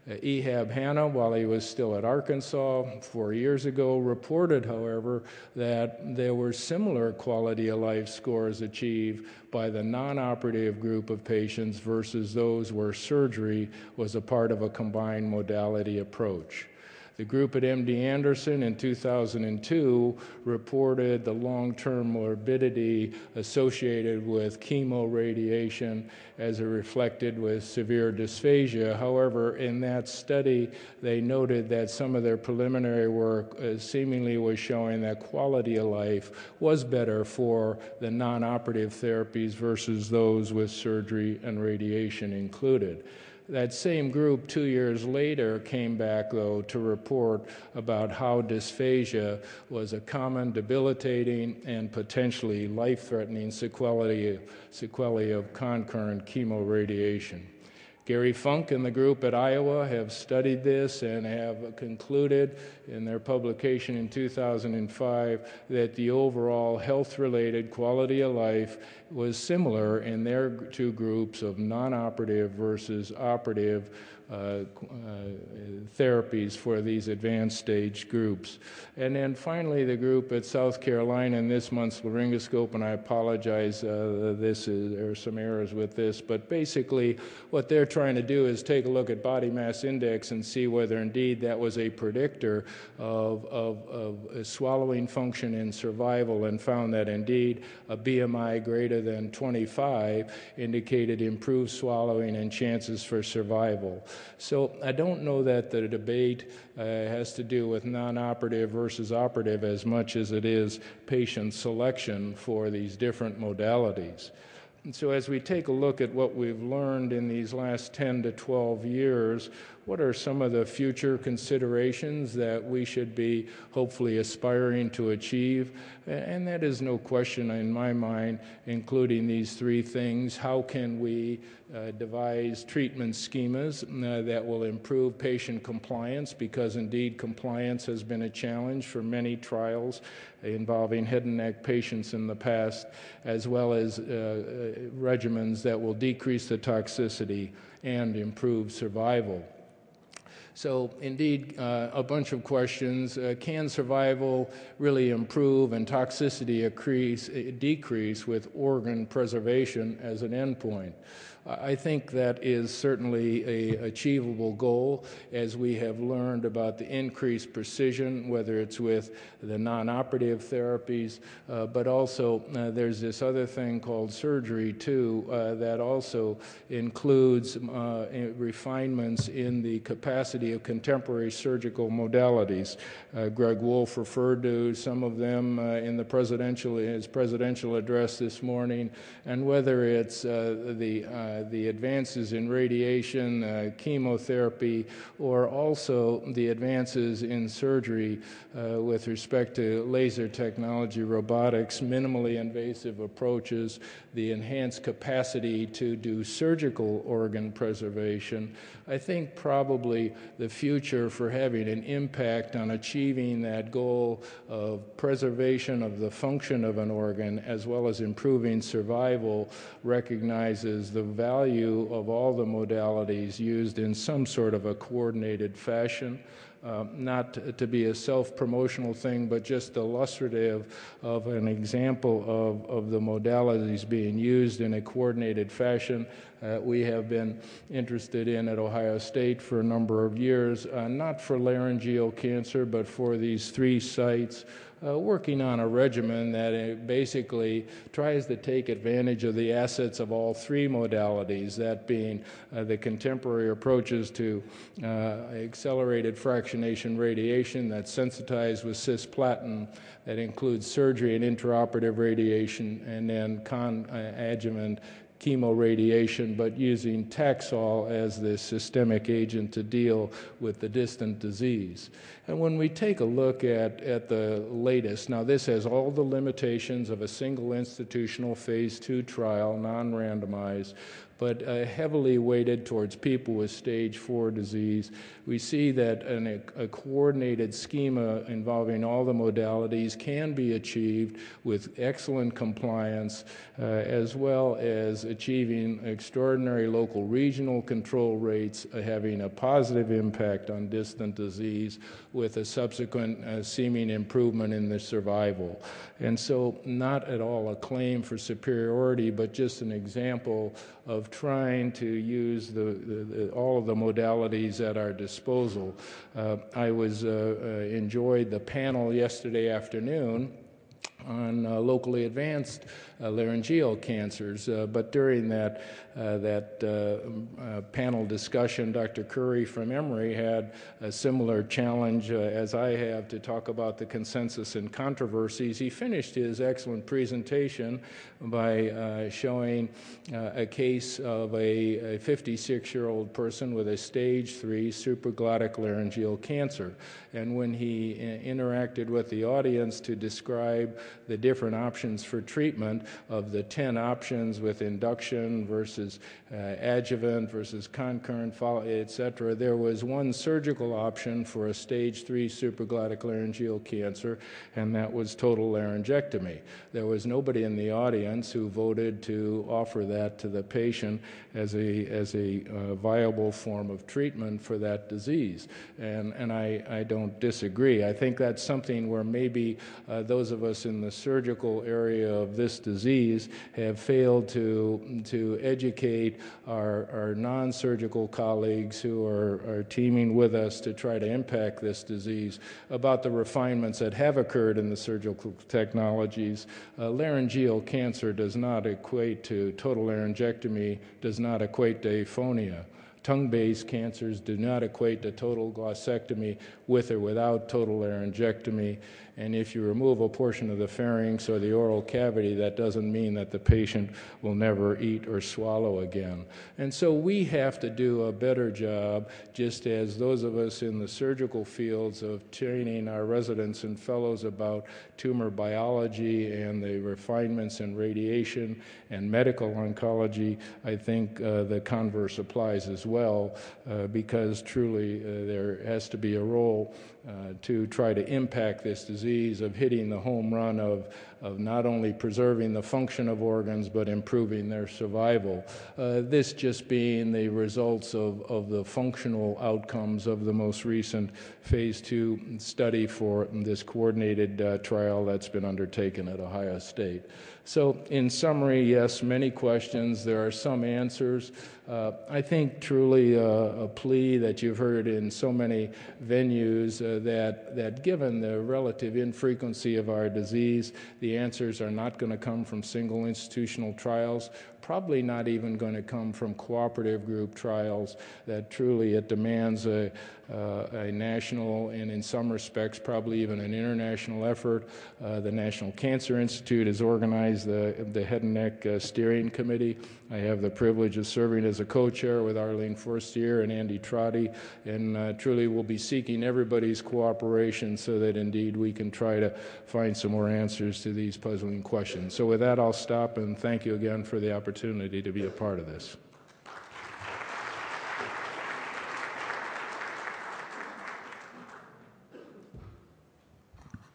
Ehab Hanna, while he was still at Arkansas 4 years ago, reported, however, that there were similar quality of life scores achieved by the non-operative group of patients versus those where surgery was a part of a combined modality approach. The group at MD Anderson in 2002 reported the long-term morbidity associated with chemoradiation as it reflected with severe dysphagia. However, in that study, they noted that some of their preliminary work seemingly was showing that quality of life was better for the non-operative therapies versus those with surgery and radiation included. That same group 2 years later came back, though, to report about how dysphagia was a common debilitating and potentially life-threatening sequelae of concurrent chemoradiation. Gary Funk and the group at Iowa have studied this and have concluded in their publication in 2005 that the overall health-related quality of life was similar in their two groups of non-operative versus operative therapies for these advanced stage groups. And then finally, the group at South Carolina in this month's laryngoscope, and I apologize, there are some errors with this, but basically what they're trying to do is take a look at body mass index and see whether indeed that was a predictor of swallowing function and survival, and found that indeed a BMI greater than 25 indicated improved swallowing and chances for survival. So I don't know that the debate has to do with non-operative versus operative as much as it is patient selection for these different modalities. And so as we take a look at what we've learned in these last 10 to 12 years, what are some of the future considerations that we should be hopefully aspiring to achieve? And that is no question in my mind, including these three things. How can we devise treatment schemas that will improve patient compliance? Because indeed compliance has been a challenge for many trials involving head and neck patients in the past, as well as regimens that will decrease the toxicity and improve survival. So indeed, a bunch of questions. Can survival really improve and toxicity decrease with organ preservation as an endpoint? I think that is certainly an achievable goal as we have learned about the increased precision, whether it's with the non-operative therapies, but also there's this other thing called surgery too that also includes refinements in the capacity of contemporary surgical modalities. Greg Wolf referred to some of them in his presidential address this morning, and whether it's the advances in radiation, chemotherapy, or also the advances in surgery with respect to laser technology, robotics, minimally invasive approaches, the enhanced capacity to do surgical organ preservation. I think probably the future for having an impact on achieving that goal of preservation of the function of an organ as well as improving survival recognizes the value of all the modalities used in some sort of a coordinated fashion. Not to be a self-promotional thing, but just illustrative of an example of the modalities being used in a coordinated fashion. We have been interested in at Ohio State for a number of years, not for laryngeal cancer, but for these 3 sites, working on a regimen that basically tries to take advantage of the assets of all 3 modalities, that being the contemporary approaches to accelerated fractionation radiation that's sensitized with cisplatin, that includes surgery and intraoperative radiation, and then adjuvant chemoradiation, but using Taxol as the systemic agent to deal with the distant disease. And when we take a look at the latest, now this has all the limitations of a single institutional phase 2 trial, non-randomized, but heavily weighted towards people with stage 4 disease. We see that a coordinated schema involving all the modalities can be achieved with excellent compliance, as well as achieving extraordinary local regional control rates, having a positive impact on distant disease with a subsequent seeming improvement in the survival. And so not at all a claim for superiority, but just an example of trying to use all of the modalities at our disposal. I enjoyed the panel yesterday afternoon on locally advanced laryngeal cancers, but during that panel discussion, Dr. Curry from Emory had a similar challenge as I have to talk about the consensus and controversies. He finished his excellent presentation by showing a case of a 56-year-old person with a stage 3 supraglottic laryngeal cancer. And when he interacted with the audience to describe the different options for treatment, of the 10 options with induction versus adjuvant versus concurrent follow, etc., there was one surgical option for a stage 3 supraglottic laryngeal cancer, and that was total laryngectomy. There was nobody in the audience who voted to offer that to the patient as a viable form of treatment for that disease. And I don't disagree. I think that's something where maybe those of us in the surgical area of this disease have failed to educate our non-surgical colleagues who are teaming with us to try to impact this disease about the refinements that have occurred in the surgical technologies. Laryngeal cancer does not equate to total laryngectomy, does not equate to aphonia. Tongue-based cancers do not equate to total glossectomy with or without total laryngectomy. And if you remove a portion of the pharynx or the oral cavity, that doesn't mean that the patient will never eat or swallow again. And so we have to do a better job, just as those of us in the surgical fields, of training our residents and fellows about tumor biology and the refinements in radiation and medical oncology. I think the converse applies as well, because truly there has to be a role to try to impact this disease, of hitting the home run of not only preserving the function of organs but improving their survival. This just being the results of the functional outcomes of the most recent phase 2 study for this coordinated trial that's been undertaken at Ohio State. So in summary, yes, many questions. There are some answers. I think truly a plea that you've heard in so many venues that given the relative infrequency of our disease, the answers are not going to come from single institutional trials, probably not even going to come from cooperative group trials, that truly it demands a national and in some respects probably even an international effort. The National Cancer Institute has organized the Head and Neck Steering Committee. I have the privilege of serving as a co-chair with Arlene Forstier and Andy Trotty, and truly we'll be seeking everybody's cooperation so that indeed we can try to find some more answers to these puzzling questions. So with that, I'll stop and thank you again for the opportunity to be a part of this.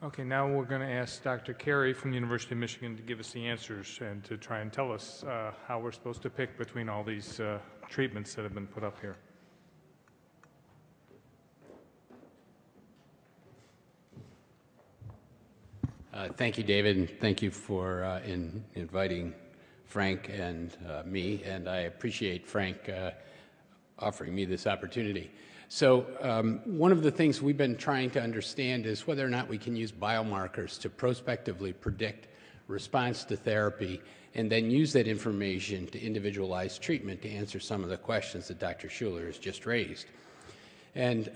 Okay, now we're going to ask Dr. Carey from the University of Michigan to give us the answers and to try and tell us how we're supposed to pick between all these treatments that have been put up here.
Thank you, David, and thank you for inviting Frank and me, and I appreciate Frank offering me this opportunity. So one of the things we've been trying to understand is whether or not we can use biomarkers to prospectively predict response to therapy and then use that information to individualize treatment to answer some of the questions that Dr. Schuler has just raised. And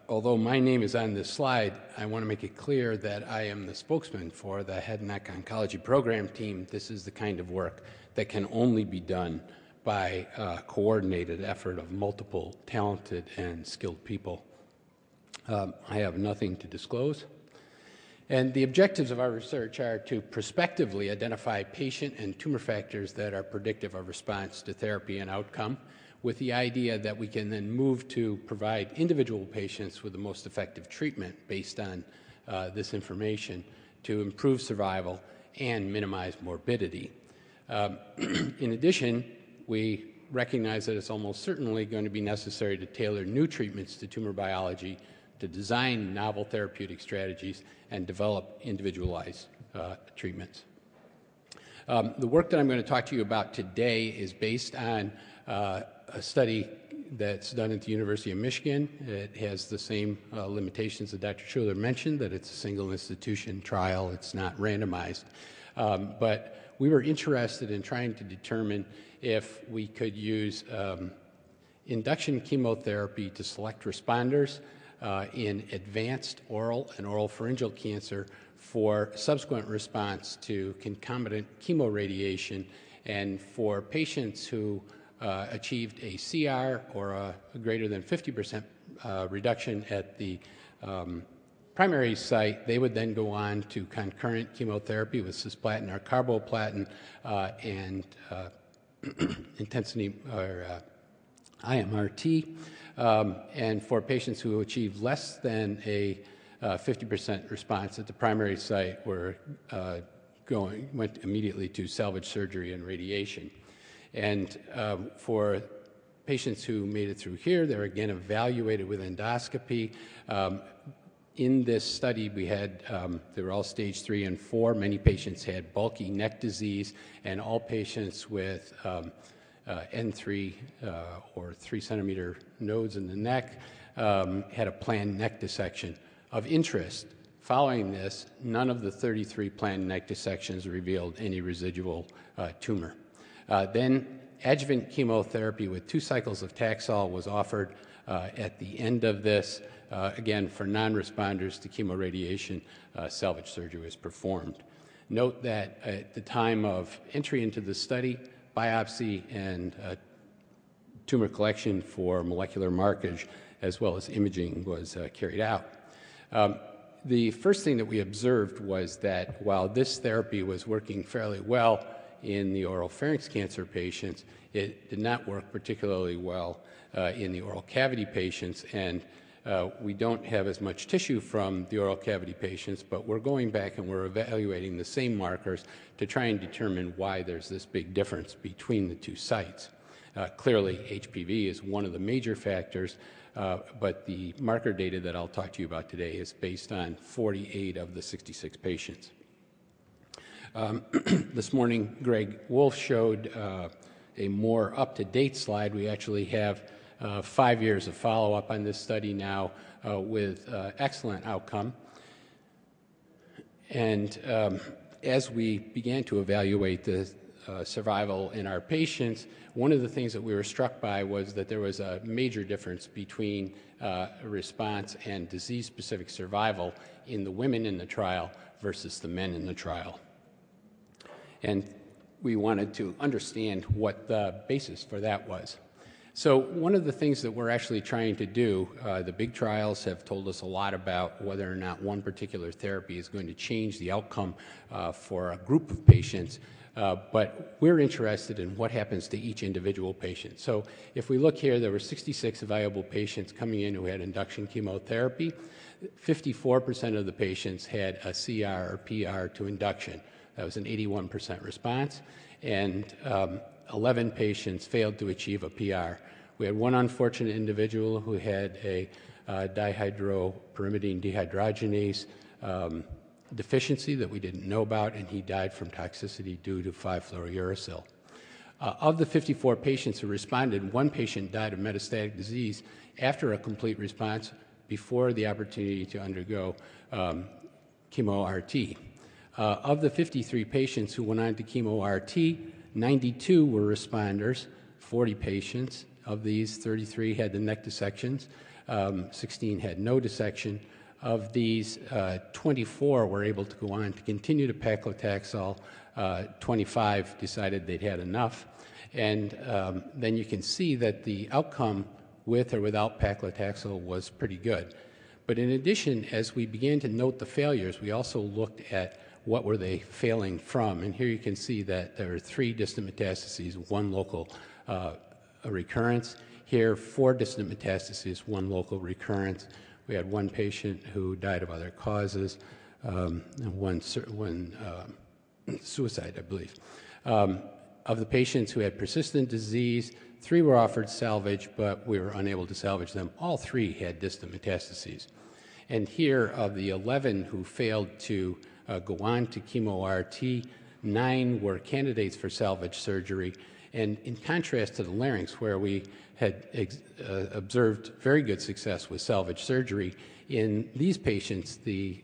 although my name is on this slide, I want to make it clear that I am the spokesman for the Head and Neck Oncology Program team. This is the kind of work that can only be done by a coordinated effort of multiple talented and skilled people. I have nothing to disclose. And the objectives of our research are to prospectively identify patient and tumor factors that are predictive of response to therapy and outcome, with the idea that we can then move to provide individual patients with the most effective treatment based on this information to improve survival and minimize morbidity. In addition, we recognize that it's almost certainly going to be necessary to tailor new treatments to tumor biology, to design novel therapeutic strategies, and develop individualized treatments. The work that I'm going to talk to you about today is based on a study that's done at the University of Michigan. It has the same limitations that Dr. Schuler mentioned, that it's a single institution trial, it's not randomized. But we were interested in trying to determine if we could use induction chemotherapy to select responders in advanced oral and oropharyngeal cancer for subsequent response to concomitant chemoradiation, and for patients who achieved a CR or a greater than 50% reduction at the primary site, they would then go on to concurrent chemotherapy with cisplatin or carboplatin and intensity or IMRT. And for patients who achieved less than a 50% response at the primary site, went immediately to salvage surgery and radiation. And for patients who made it through here, they're again evaluated with endoscopy. In this study, we had, they were all stage 3 and 4. Many patients had bulky neck disease, and all patients with N3 or 3 centimeter nodes in the neck had a planned neck dissection. Of interest, following this, none of the 33 planned neck dissections revealed any residual tumor. Then adjuvant chemotherapy with 2 cycles of Taxol was offered at the end of this. Again, for non-responders to chemoradiation, salvage surgery was performed. Note that at the time of entry into the study, biopsy and tumor collection for molecular markage as well as imaging was carried out. The first thing that we observed was that while this therapy was working fairly well in the oropharynx cancer patients, it did not work particularly well in the oral cavity patients, and we don't have as much tissue from the oral cavity patients, but we're going back and we're evaluating the same markers to try and determine why there's this big difference between the 2 sites. Clearly, HPV is one of the major factors, but the marker data that I'll talk to you about today is based on 48 of the 66 patients. This morning, Greg Wolf showed a more up-to-date slide. We actually have 5 years of follow-up on this study now with excellent outcome. And as we began to evaluate the survival in our patients, one of the things that we were struck by was that there was a major difference between response and disease-specific survival in the women in the trial versus the men in the trial. And we wanted to understand what the basis for that was. So one of the things that we're actually trying to do, the big trials have told us a lot about whether or not one particular therapy is going to change the outcome for a group of patients. But we're interested in what happens to each individual patient. So if we look here, there were 66 evaluable patients coming in who had induction chemotherapy. 54% of the patients had a CR or PR to induction. That was an 81% response. And 11 patients failed to achieve a PR. We had one unfortunate individual who had a dihydropyrimidine dehydrogenase deficiency that we didn't know about, and he died from toxicity due to 5-fluorouracil. Of the 54 patients who responded, one patient died of metastatic disease after a complete response before the opportunity to undergo chemo-RT. Of the 53 patients who went on to chemo-RT, 92 were responders, 40 patients. Of these, 33 had the neck dissections, 16 had no dissection. Of these, 24 were able to go on to continue to paclitaxel. 25 decided they'd had enough. And then you can see that the outcome with or without paclitaxel was pretty good. But in addition, as we began to note the failures, we also looked at what were they failing from. And here you can see that there are 3 distant metastases, 1 local recurrence. Here, 4 distant metastases, 1 local recurrence. We had 1 patient who died of other causes, and one suicide, I believe. Of the patients who had persistent disease, 3 were offered salvage, but we were unable to salvage them. All 3 had distant metastases. And here, of the 11 who failed to go on to chemo-RT, 9 were candidates for salvage surgery. And in contrast to the larynx, where we had observed very good success with salvage surgery, in these patients, the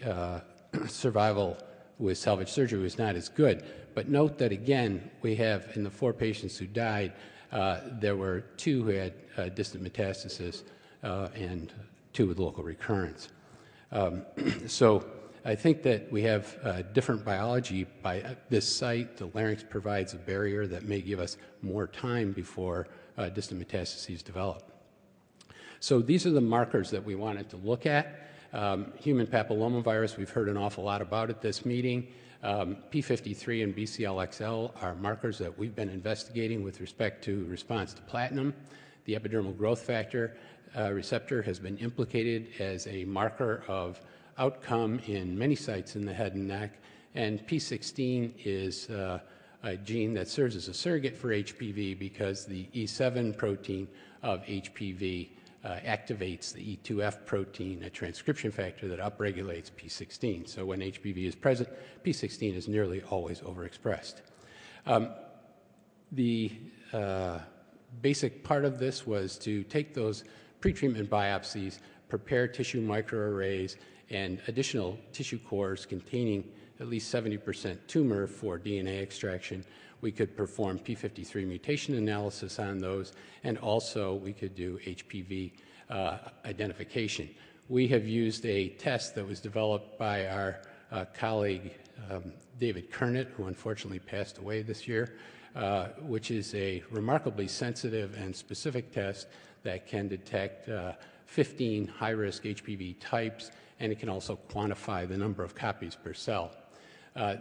survival with salvage surgery was not as good. But note that, again, we have, in the 4 patients who died, there were 2 who had distant metastasis and 2 with local recurrence. So I think that we have different biology by this site. The larynx provides a barrier that may give us more time before distant metastases develop. So these are the markers that we wanted to look at. Human papillomavirus, we've heard an awful lot about at this meeting. P53 and BCLXL are markers that we've been investigating with respect to response to platinum. The epidermal growth factor receptor has been implicated as a marker of outcome in many sites in the head and neck, and P16 is a gene that serves as a surrogate for HPV because the E7 protein of HPV activates the E2F protein, a transcription factor that upregulates P16. So when HPV is present, P16 is nearly always overexpressed. The basic part of this was to take those pretreatment biopsies, prepare tissue microarrays, and additional tissue cores containing at least 70% tumor for DNA extraction. We could perform P53 mutation analysis on those, and also we could do HPV identification. We have used a test that was developed by our colleague David Kernet, who unfortunately passed away this year, which is a remarkably sensitive and specific test that can detect 15 high-risk HPV types, and it can also quantify the number of copies per cell.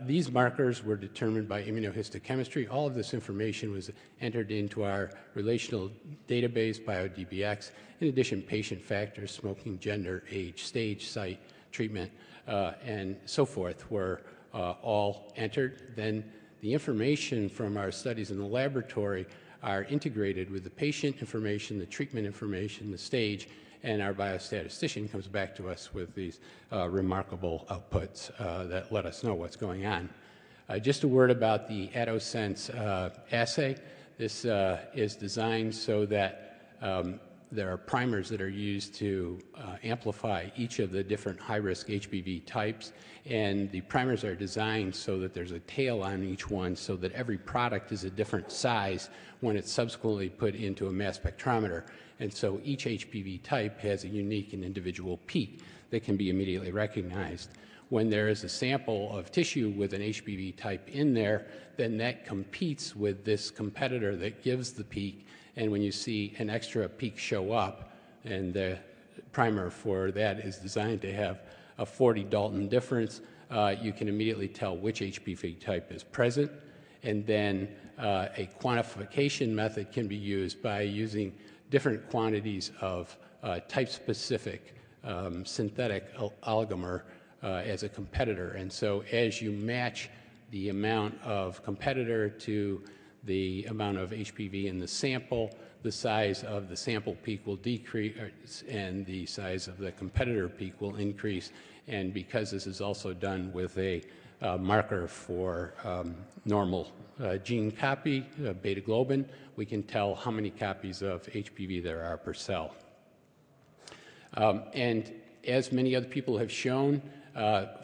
These markers were determined by immunohistochemistry. All of this information was entered into our relational database, BioDBX. In addition, patient factors, smoking, gender, age, stage, site, treatment, and so forth were all entered. Then the information from our studies in the laboratory are integrated with the patient information, the treatment information, the stage, and our biostatistician comes back to us with these remarkable outputs that let us know what's going on. Just a word about the ADOSense assay. This is designed so that there are primers that are used to amplify each of the different high-risk HPV types, and the primers are designed so that there's a tail on each one so that every product is a different size when it's subsequently put into a mass spectrometer. And so each HPV type has a unique and individual peak that can be immediately recognized. When there is a sample of tissue with an HPV type in there, then that competes with this competitor that gives the peak. And when you see an extra peak show up, and the primer for that is designed to have a 40 Dalton difference, you can immediately tell which HPV type is present. and then a quantification method can be used by using different quantities of type-specific synthetic oligomer as a competitor. And so as you match the amount of competitor to the amount of HPV in the sample, the size of the sample peak will decrease and the size of the competitor peak will increase. And because this is also done with a marker for normal gene copy, beta globin, we can tell how many copies of HPV there are per cell. And as many other people have shown,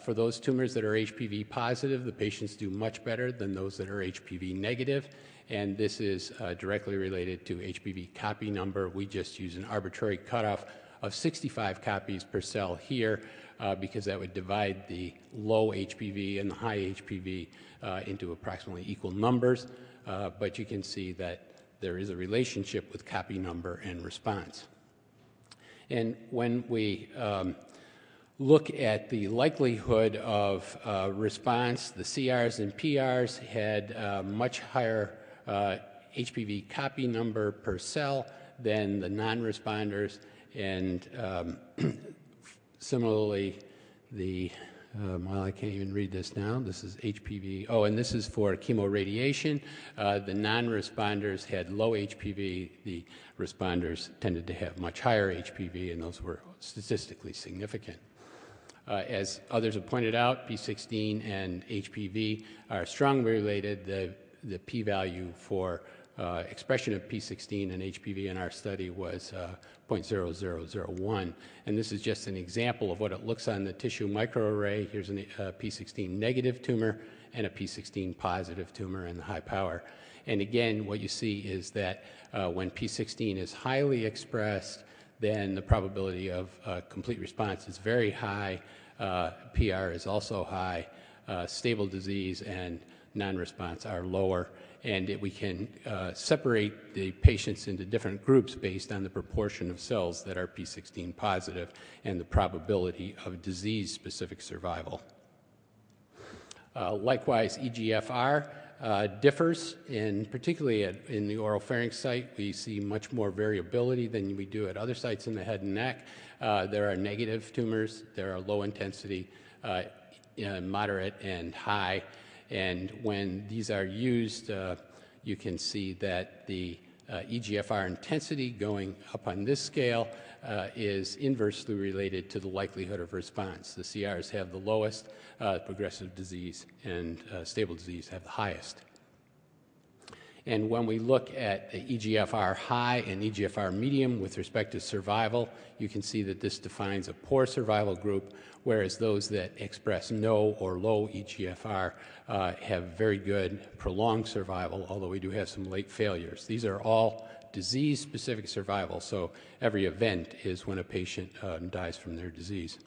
for those tumors that are HPV positive, the patients do much better than those that are HPV negative. And this is directly related to HPV copy number. We just use an arbitrary cutoff of 65 copies per cell here because that would divide the low HPV and the high HPV into approximately equal numbers. But you can see that there is a relationship with copy number and response. And when we look at the likelihood of response, the CRs and PRs had much higher HPV copy number per cell than the non-responders, and similarly, well, I can't even read this now. This is HPV. Oh, and this is for chemoradiation. The non-responders had low HPV. The responders tended to have much higher HPV, and those were statistically significant. As others have pointed out, P16 and HPV are strongly related. The p-value for expression of P16 and HPV in our study was 0.0001. And this is just an example of what it looks on the tissue microarray. Here's a P16 negative tumor and a P16 positive tumor in the high power. And again, what you see is that when P16 is highly expressed, then the probability of complete response is very high. PR is also high. Stable disease and non-response are lower. And we can separate the patients into different groups based on the proportion of cells that are P16 positive and the probability of disease-specific survival. Likewise, EGFR differs, and particularly in the oropharynx site, we see much more variability than we do at other sites in the head and neck. There are negative tumors, there are low intensity, moderate, and high. And when these are used, you can see that the EGFR intensity going up on this scale is inversely related to the likelihood of response. The CRs have the lowest, progressive disease and stable disease have the highest. And when we look at EGFR high and EGFR medium with respect to survival, you can see that this defines a poor survival group, whereas those that express no or low EGFR have very good prolonged survival, although we do have some late failures. These are all disease-specific survival, so every event is when a patient dies from their disease.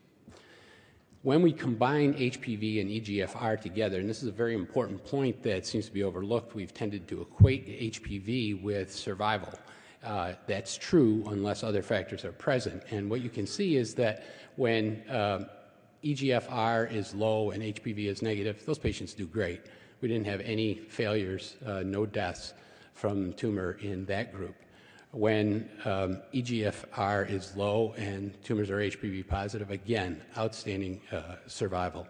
When we combine HPV and EGFR together, and this is a very important point that seems to be overlooked, we've tended to equate HPV with survival. That's true unless other factors are present. And what you can see is that when EGFR is low and HPV is negative, those patients do great. We didn't have any failures, no deaths from tumor in that group. When EGFR is low and tumors are HPV positive, again, outstanding survival.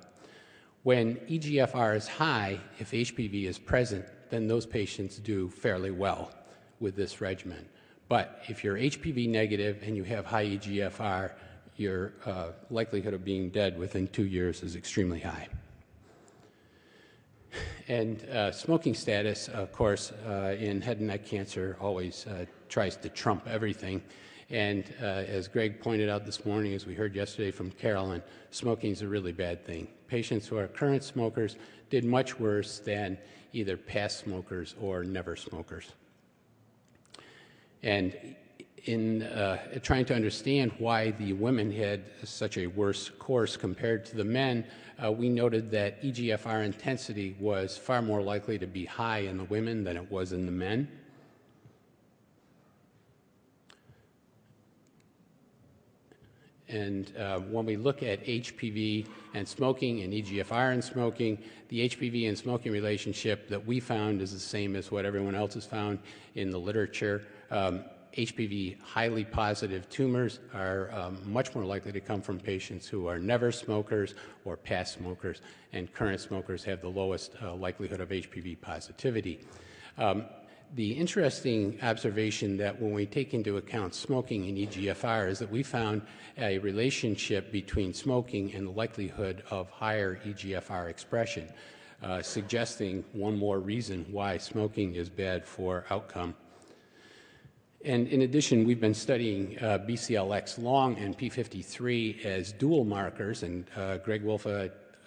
When EGFR is high, if HPV is present, then those patients do fairly well with this regimen. But if you're HPV negative and you have high EGFR, your likelihood of being dead within 2 years is extremely high. And smoking status, of course, in head and neck cancer always tries to trump everything. And as Greg pointed out this morning, as we heard yesterday from Carolyn, smoking is a really bad thing. Patients who are current smokers did much worse than either past smokers or never smokers. And in trying to understand why the women had such a worse course compared to the men, we noted that EGFR intensity was far more likely to be high in the women than it was in the men. And when we look at HPV and smoking and EGFR and smoking, the HPV and smoking relationship that we found is the same as what everyone else has found in the literature. HPV highly positive tumors are much more likely to come from patients who are never smokers or past smokers, and current smokers have the lowest likelihood of HPV positivity. The interesting observation that when we take into account smoking and EGFR is that we found a relationship between smoking and the likelihood of higher EGFR expression, suggesting one more reason why smoking is bad for outcome. And in addition, we've been studying BCLX long and P53 as dual markers, and Greg Wolf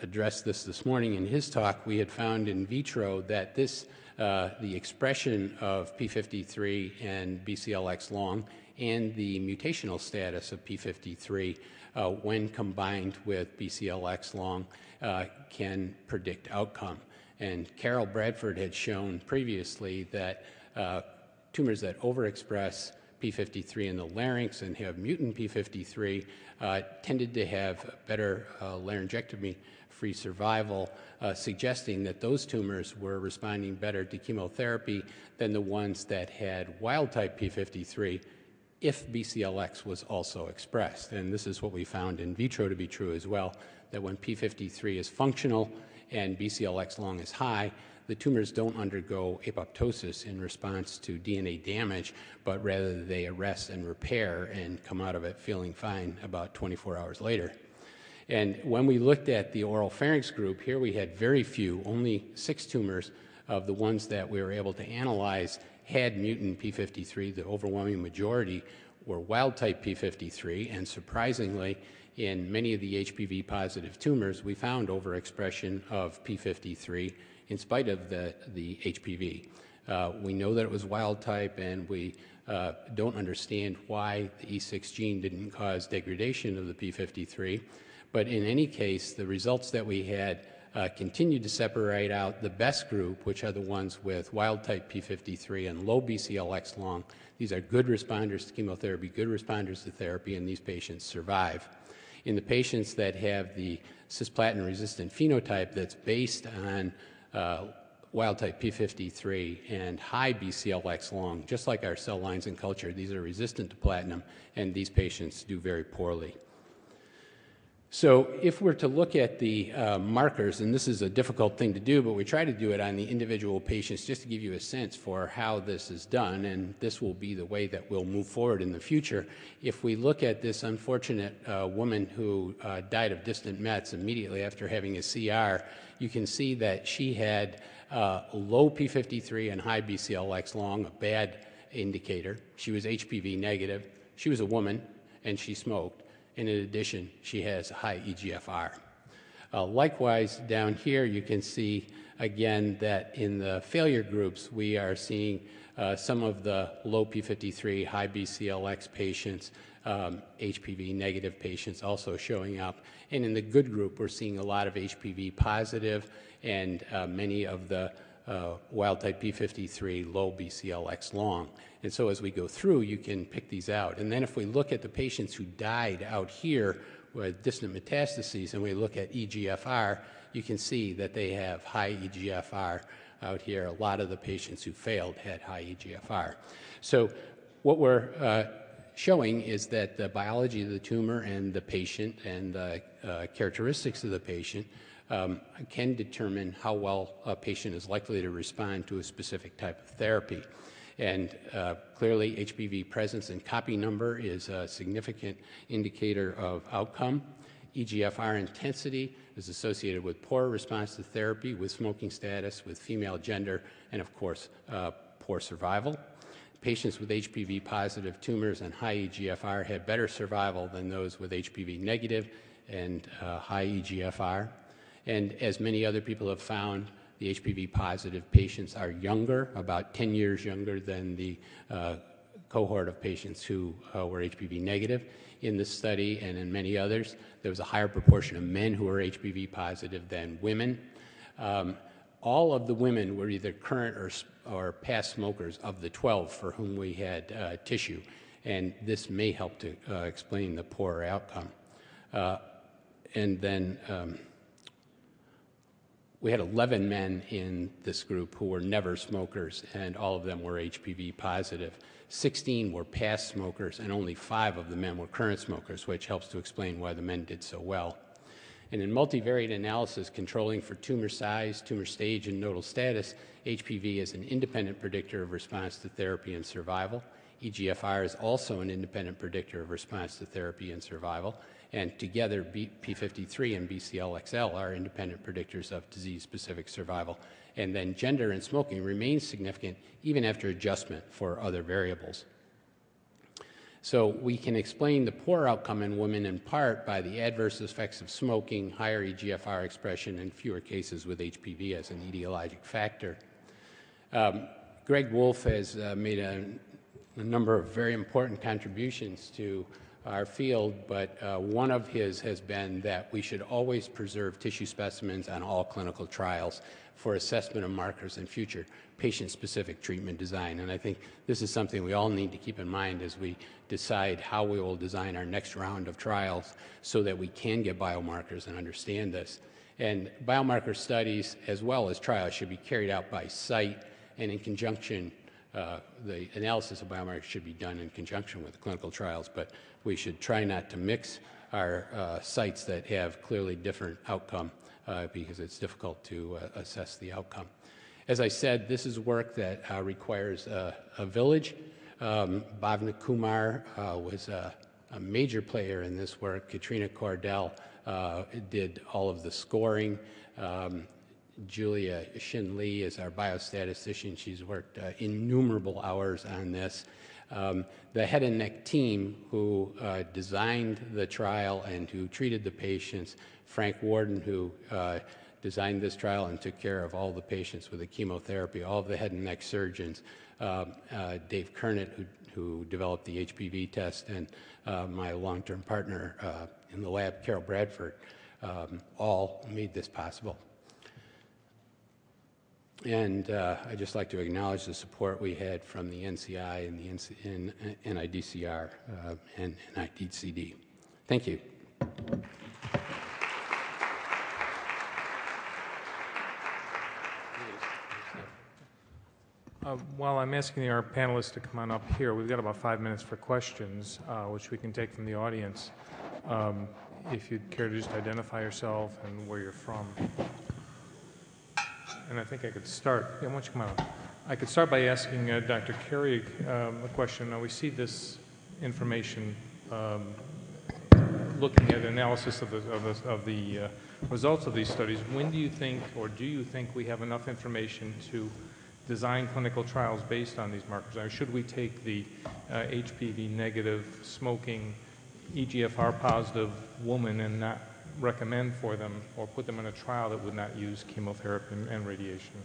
addressed this morning in his talk. We had found in vitro that the expression of P53 and BCLX long and the mutational status of P53 when combined with BCLX long can predict outcome. And Carol Bradford had shown previously that tumors that overexpress P53 in the larynx and have mutant P53 tended to have better laryngectomy-free survival, suggesting that those tumors were responding better to chemotherapy than the ones that had wild-type P53 if BCLX was also expressed. And this is what we found in vitro to be true as well, that when P53 is functional and BCLX long is high, the tumors don't undergo apoptosis in response to DNA damage, but rather they arrest and repair and come out of it feeling fine about 24 hours later. And when we looked at the oropharynx group, here we had very few, only 6 tumors of the ones that we were able to analyze had mutant P53. The overwhelming majority were wild-type P53, and surprisingly, in many of the HPV-positive tumors, we found overexpression of P53 in spite of the HPV. We know that it was wild type, and we don't understand why the E6 gene didn't cause degradation of the P53. But in any case, the results that we had continued to separate out the best group, which are the ones with wild type P53 and low BCLX long. These are good responders to chemotherapy, good responders to therapy, and these patients survive. In the patients that have the cisplatin-resistant phenotype that's based on wild-type P53 and high BCLX long, just like our cell lines in culture, these are resistant to platinum, and these patients do very poorly. So if we're to look at the markers, and this is a difficult thing to do, but we try to do it on the individual patients just to give you a sense for how this is done, and this will be the way that we'll move forward in the future. If we look at this unfortunate woman who died of distant Mets immediately after having a CR, you can see that she had low P53 and high BCLX long, a bad indicator. She was HPV negative. She was a woman, and she smoked. And in addition, she has high EGFR. Likewise, down here, you can see, again, that in the failure groups, we are seeing some of the low P53, high BCLX patients, HPV negative patients also showing up. And in the good group, we're seeing a lot of HPV positive and many of the wild-type P53, low BCLX long. And so as we go through, you can pick these out. And then if we look at the patients who died out here with distant metastases and we look at EGFR, you can see that they have high EGFR out here. A lot of the patients who failed had high EGFR. So what we're showing is that the biology of the tumor and the patient and the characteristics of the patient can determine how well a patient is likely to respond to a specific type of therapy. And clearly, HPV presence and copy number is a significant indicator of outcome. EGFR intensity is associated with poor response to therapy, with smoking status, with female gender, and of course, poor survival. Patients with HPV positive tumors and high EGFR have better survival than those with HPV negative and high EGFR. And as many other people have found, the HPV positive patients are younger, about 10 years younger than the cohort of patients who were HPV negative. In this study and in many others, there was a higher proportion of men who were HPV positive than women. All of the women were either current or past smokers of the 12 for whom we had tissue. and this may help to explain the poorer outcome. And then we had 11 men in this group who were never smokers, and all of them were HPV positive. 16 were past smokers, and only 5 of the men were current smokers, which helps to explain why the men did so well. And in multivariate analysis controlling for tumor size, tumor stage, and nodal status, HPV is an independent predictor of response to therapy and survival. EGFR is also an independent predictor of response to therapy and survival. And together, P53 and BCLXL are independent predictors of disease-specific survival. And then gender and smoking remain significant even after adjustment for other variables. So we can explain the poor outcome in women in part by the adverse effects of smoking, higher EGFR expression, and fewer cases with HPV as an etiologic factor. Greg Wolf has made a number of very important contributions to our field, but one of his has been that we should always preserve tissue specimens on all clinical trials for assessment of markers and future patient-specific treatment design. And I think this is something we all need to keep in mind as we decide how we will design our next round of trials so that we can get biomarkers and understand this. And biomarker studies as well as trials should be carried out by site and in conjunction. The analysis of biomarkers should be done in conjunction with the clinical trials, but we should try not to mix our sites that have clearly different outcome because it's difficult to assess the outcome. As I said, this is work that requires a village. Bhavna Kumar was a major player in this work. Katrina Cordell did all of the scoring. Julia Shin Lee is our biostatistician. She's worked innumerable hours on this. The head and neck team who designed the trial and who treated the patients, Frank Warden, who designed this trial and took care of all the patients with the chemotherapy, all of the head and neck surgeons, Dave Kernett, who developed the HPV test, and my long-term partner in the lab, Carol Bradford, all made this possible. And I'd just like to acknowledge the support we had from the NCI and the NIDCR and NIDCD. Thank you.
While I'm asking our panelists to come on up here, we've got about 5 minutes for questions, which we can take from the audience. If you'd care to just identify yourself and where you're from. And I think I could start. Yeah, why don't you come on up? I could start by asking Dr. Carey a question. Now, we see this information looking at analysis of the results of these studies. When do you think, or do you think we have enough information to design clinical trials based on these markers? Or should we take the HPV negative, smoking, EGFR positive woman and not recommend for them or put them in a trial that would not use chemotherapy and radiation?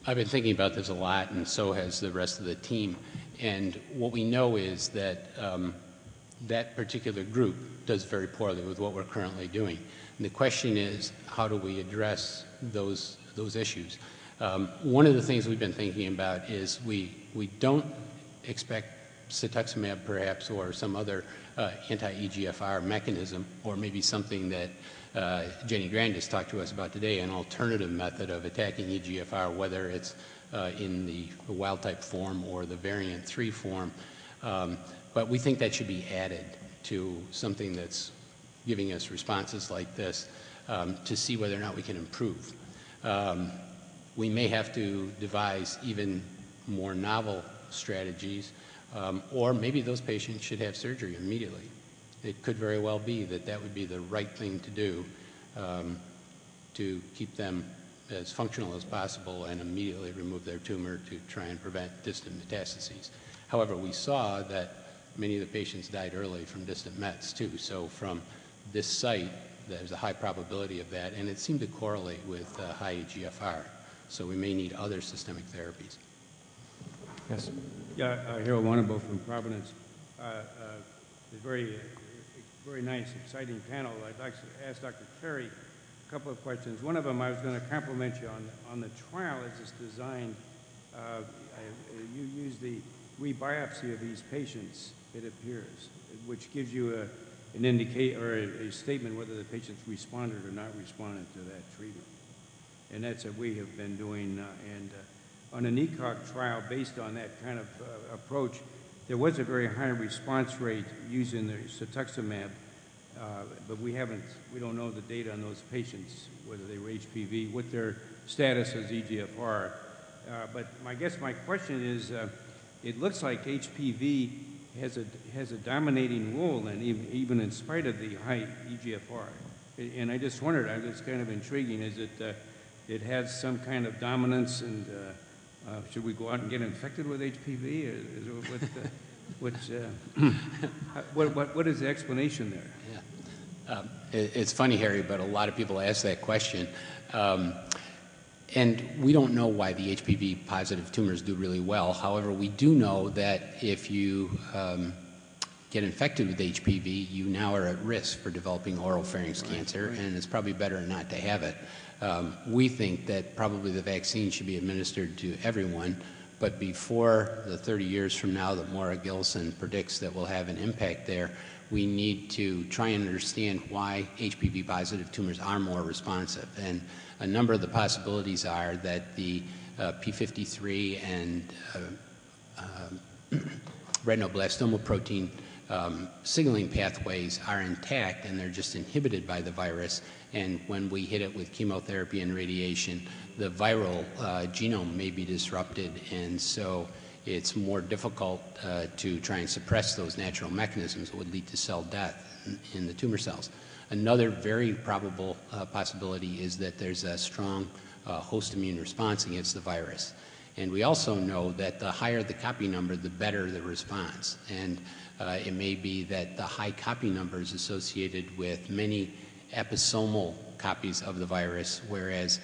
I've been thinking about this a lot, and so has the rest of the team. And what we know is that that particular group does very poorly with what we're currently doing. And the question is, how do we address those issues? One of the things we've been thinking about is we don't expect cetuximab perhaps or some other anti-EGFR mechanism, or maybe something that Jenny Grand has talked to us about today, an alternative method of attacking EGFR, whether it's in the wild-type form or the variant 3 form. But we think that should be added to something that's giving us responses like this to see whether or not we can improve. We may have to devise even more novel strategies, or maybe those patients should have surgery immediately. It could very well be that that would be the right thing to do to keep them as functional as possible and immediately remove their tumor to try and prevent distant metastases. However, we saw that many of the patients died early from distant mets too. So from this site, there's a high probability of that, and it seemed to correlate with high EGFR. So we may need other systemic therapies.
Yes.
Yeah, Harold Wanabo from Providence. A very nice, exciting panel. I'd like to ask Dr. Carey a couple of questions. One of them, I was going to compliment you on the trial as it's designed. You use the rebiopsy of these patients, it appears, which gives you an indicate or a statement whether the patient's responded or not responded to that treatment. And that's what we have been doing. On an ECOG trial based on that kind of approach, there was a very high response rate using the cetuximab, but we don't know the data on those patients, whether they were HPV, what their status as EGFR. But I guess my question is, it looks like HPV has a dominating role, and even in spite of the high EGFR. And I just wondered, it's kind of intriguing, is it has some kind of dominance, and should we go out and get infected with HPV? What is the explanation there?
Yeah. It's funny, Harry, but a lot of people ask that question. And we don't know why the HPV positive tumors do really well. However, we do know that if you get infected with HPV, you now are at risk for developing oropharynx cancer, and it's probably better not to have it. We think that probably the vaccine should be administered to everyone, but before the 30 years from now that Maura Gilson predicts that we'll have an impact there, we need to try and understand why HPV positive tumors are more responsive. And a number of the possibilities are that the P53 and retinoblastoma protein signaling pathways are intact, and they're just inhibited by the virus. And when we hit it with chemotherapy and radiation, the viral genome may be disrupted, and so it's more difficult to try and suppress those natural mechanisms that would lead to cell death in the tumor cells. Another very probable possibility is that there's a strong host immune response against the virus. And we also know that the higher the copy number, the better the response. And it may be that the high copy number is associated with many episomal copies of the virus, whereas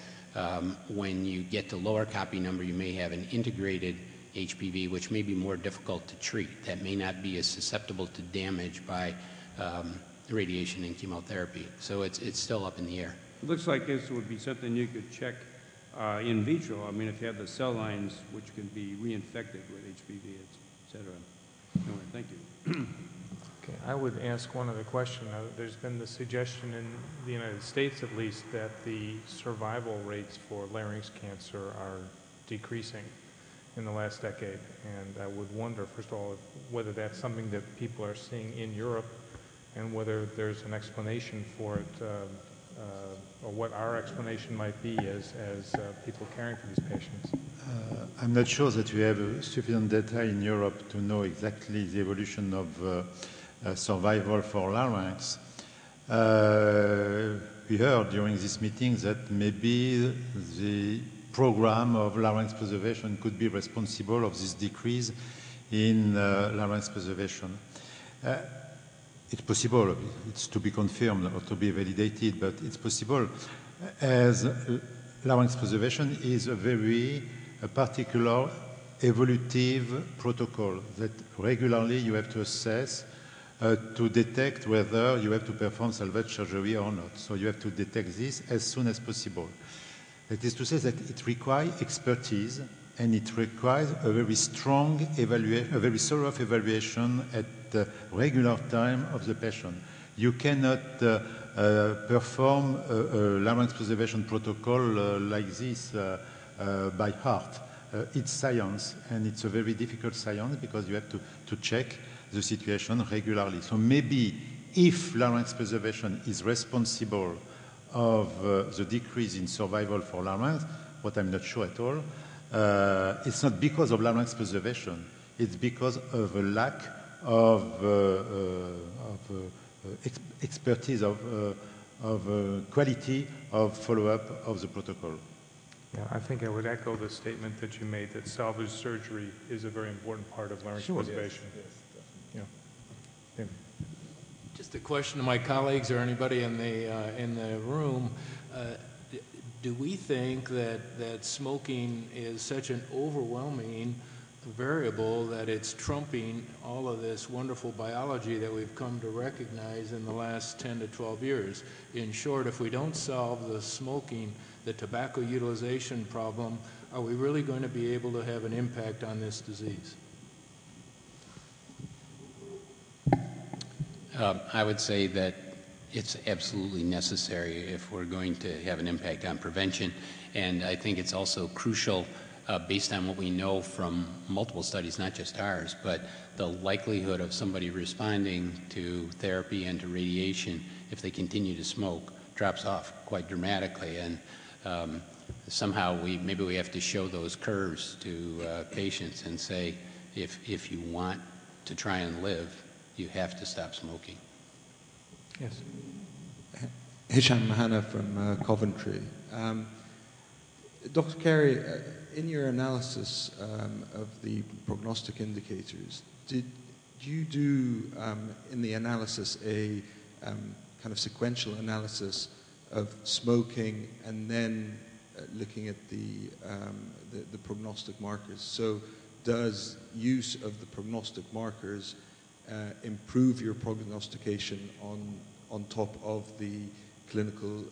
when you get to lower copy number, you may have an integrated HPV, which may be more difficult to treat. That may not be as susceptible to damage by radiation and chemotherapy. So it's still up in the air.
It looks like this would be something you could check in vitro. I mean, if you have the cell lines which can be reinfected with HPV, et cetera. Anyway, thank you.
Okay, I would ask one other question. There's been the suggestion in the United States, at least, that the survival rates for larynx cancer are decreasing in the last decade. And I would wonder, first of all, whether that's something that people are seeing in Europe, and whether there's an explanation for it, or what our explanation might be as people caring for these patients.
I'm not sure that we have sufficient data in Europe to know exactly the evolution of survival for larynx. We heard during this meeting that maybe the program of larynx preservation could be responsible of this decrease in larynx preservation. It's possible. It's to be confirmed or to be validated, but it's possible, as larynx preservation is a very particular evolutive protocol that regularly you have to assess to detect whether you have to perform salvage surgery or not. So you have to detect this as soon as possible. That is to say that it requires expertise, and it requires a very strong evaluation, a very thorough evaluation at the regular time of the patient. You cannot perform a larynx preservation protocol like this by heart. It's science, and it's a very difficult science because you have to check the situation regularly. So maybe if larynx preservation is responsible of the decrease in survival for larynx, what I'm not sure at all, it's not because of larynx preservation. It's because of a lack of expertise, of quality of follow-up of the protocol.
Yeah, I think I would echo the statement that you made, that salvage surgery is a very important part of larynx preservation. Yes, yeah.
Just a question to my colleagues or anybody in the room. Do we think that smoking is such an overwhelming variable that it's trumping all of this wonderful biology that we've come to recognize in the last 10 to 12 years? In short, if we don't solve the smoking, the tobacco utilization problem, are we really going to be able to have an impact on this disease?
I would say that it's absolutely necessary if we're going to have an impact on prevention. And I think it's also crucial based on what we know from multiple studies, not just ours, but the likelihood of somebody responding to therapy and to radiation if they continue to smoke drops off quite dramatically. And somehow maybe we have to show those curves to patients and say, if you want to try and live, you have to stop smoking.
Yes.
Hisham Mahana from Coventry. Dr. Carey, in your analysis of the prognostic indicators, did you do in the analysis a kind of sequential analysis of smoking and then looking at the prognostic markers? So does use of the prognostic markers improve your prognostication on top of the clinical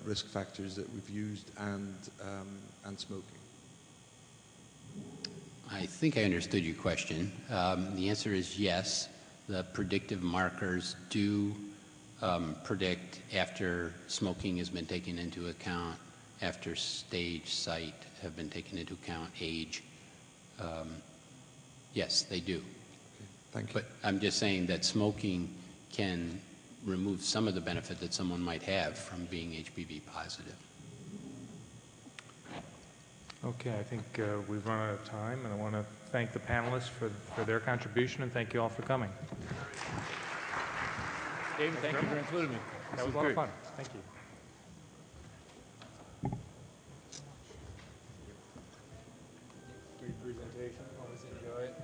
risk factors that we've used and smoking?
I think I understood your question. The answer is yes. The predictive markers do predict after smoking has been taken into account, after stage, site have been taken into account, age. Yes, they do.
Okay, thank you.
But I'm just saying that smoking can remove some of the benefit that someone might have from being HPV positive.
Okay, I think we've run out of time, and I want to thank the panelists for their contribution, and thank you all for coming.
David, thank you for including me.
That was a lot of fun. Thank you.
Great presentation. Always enjoy it.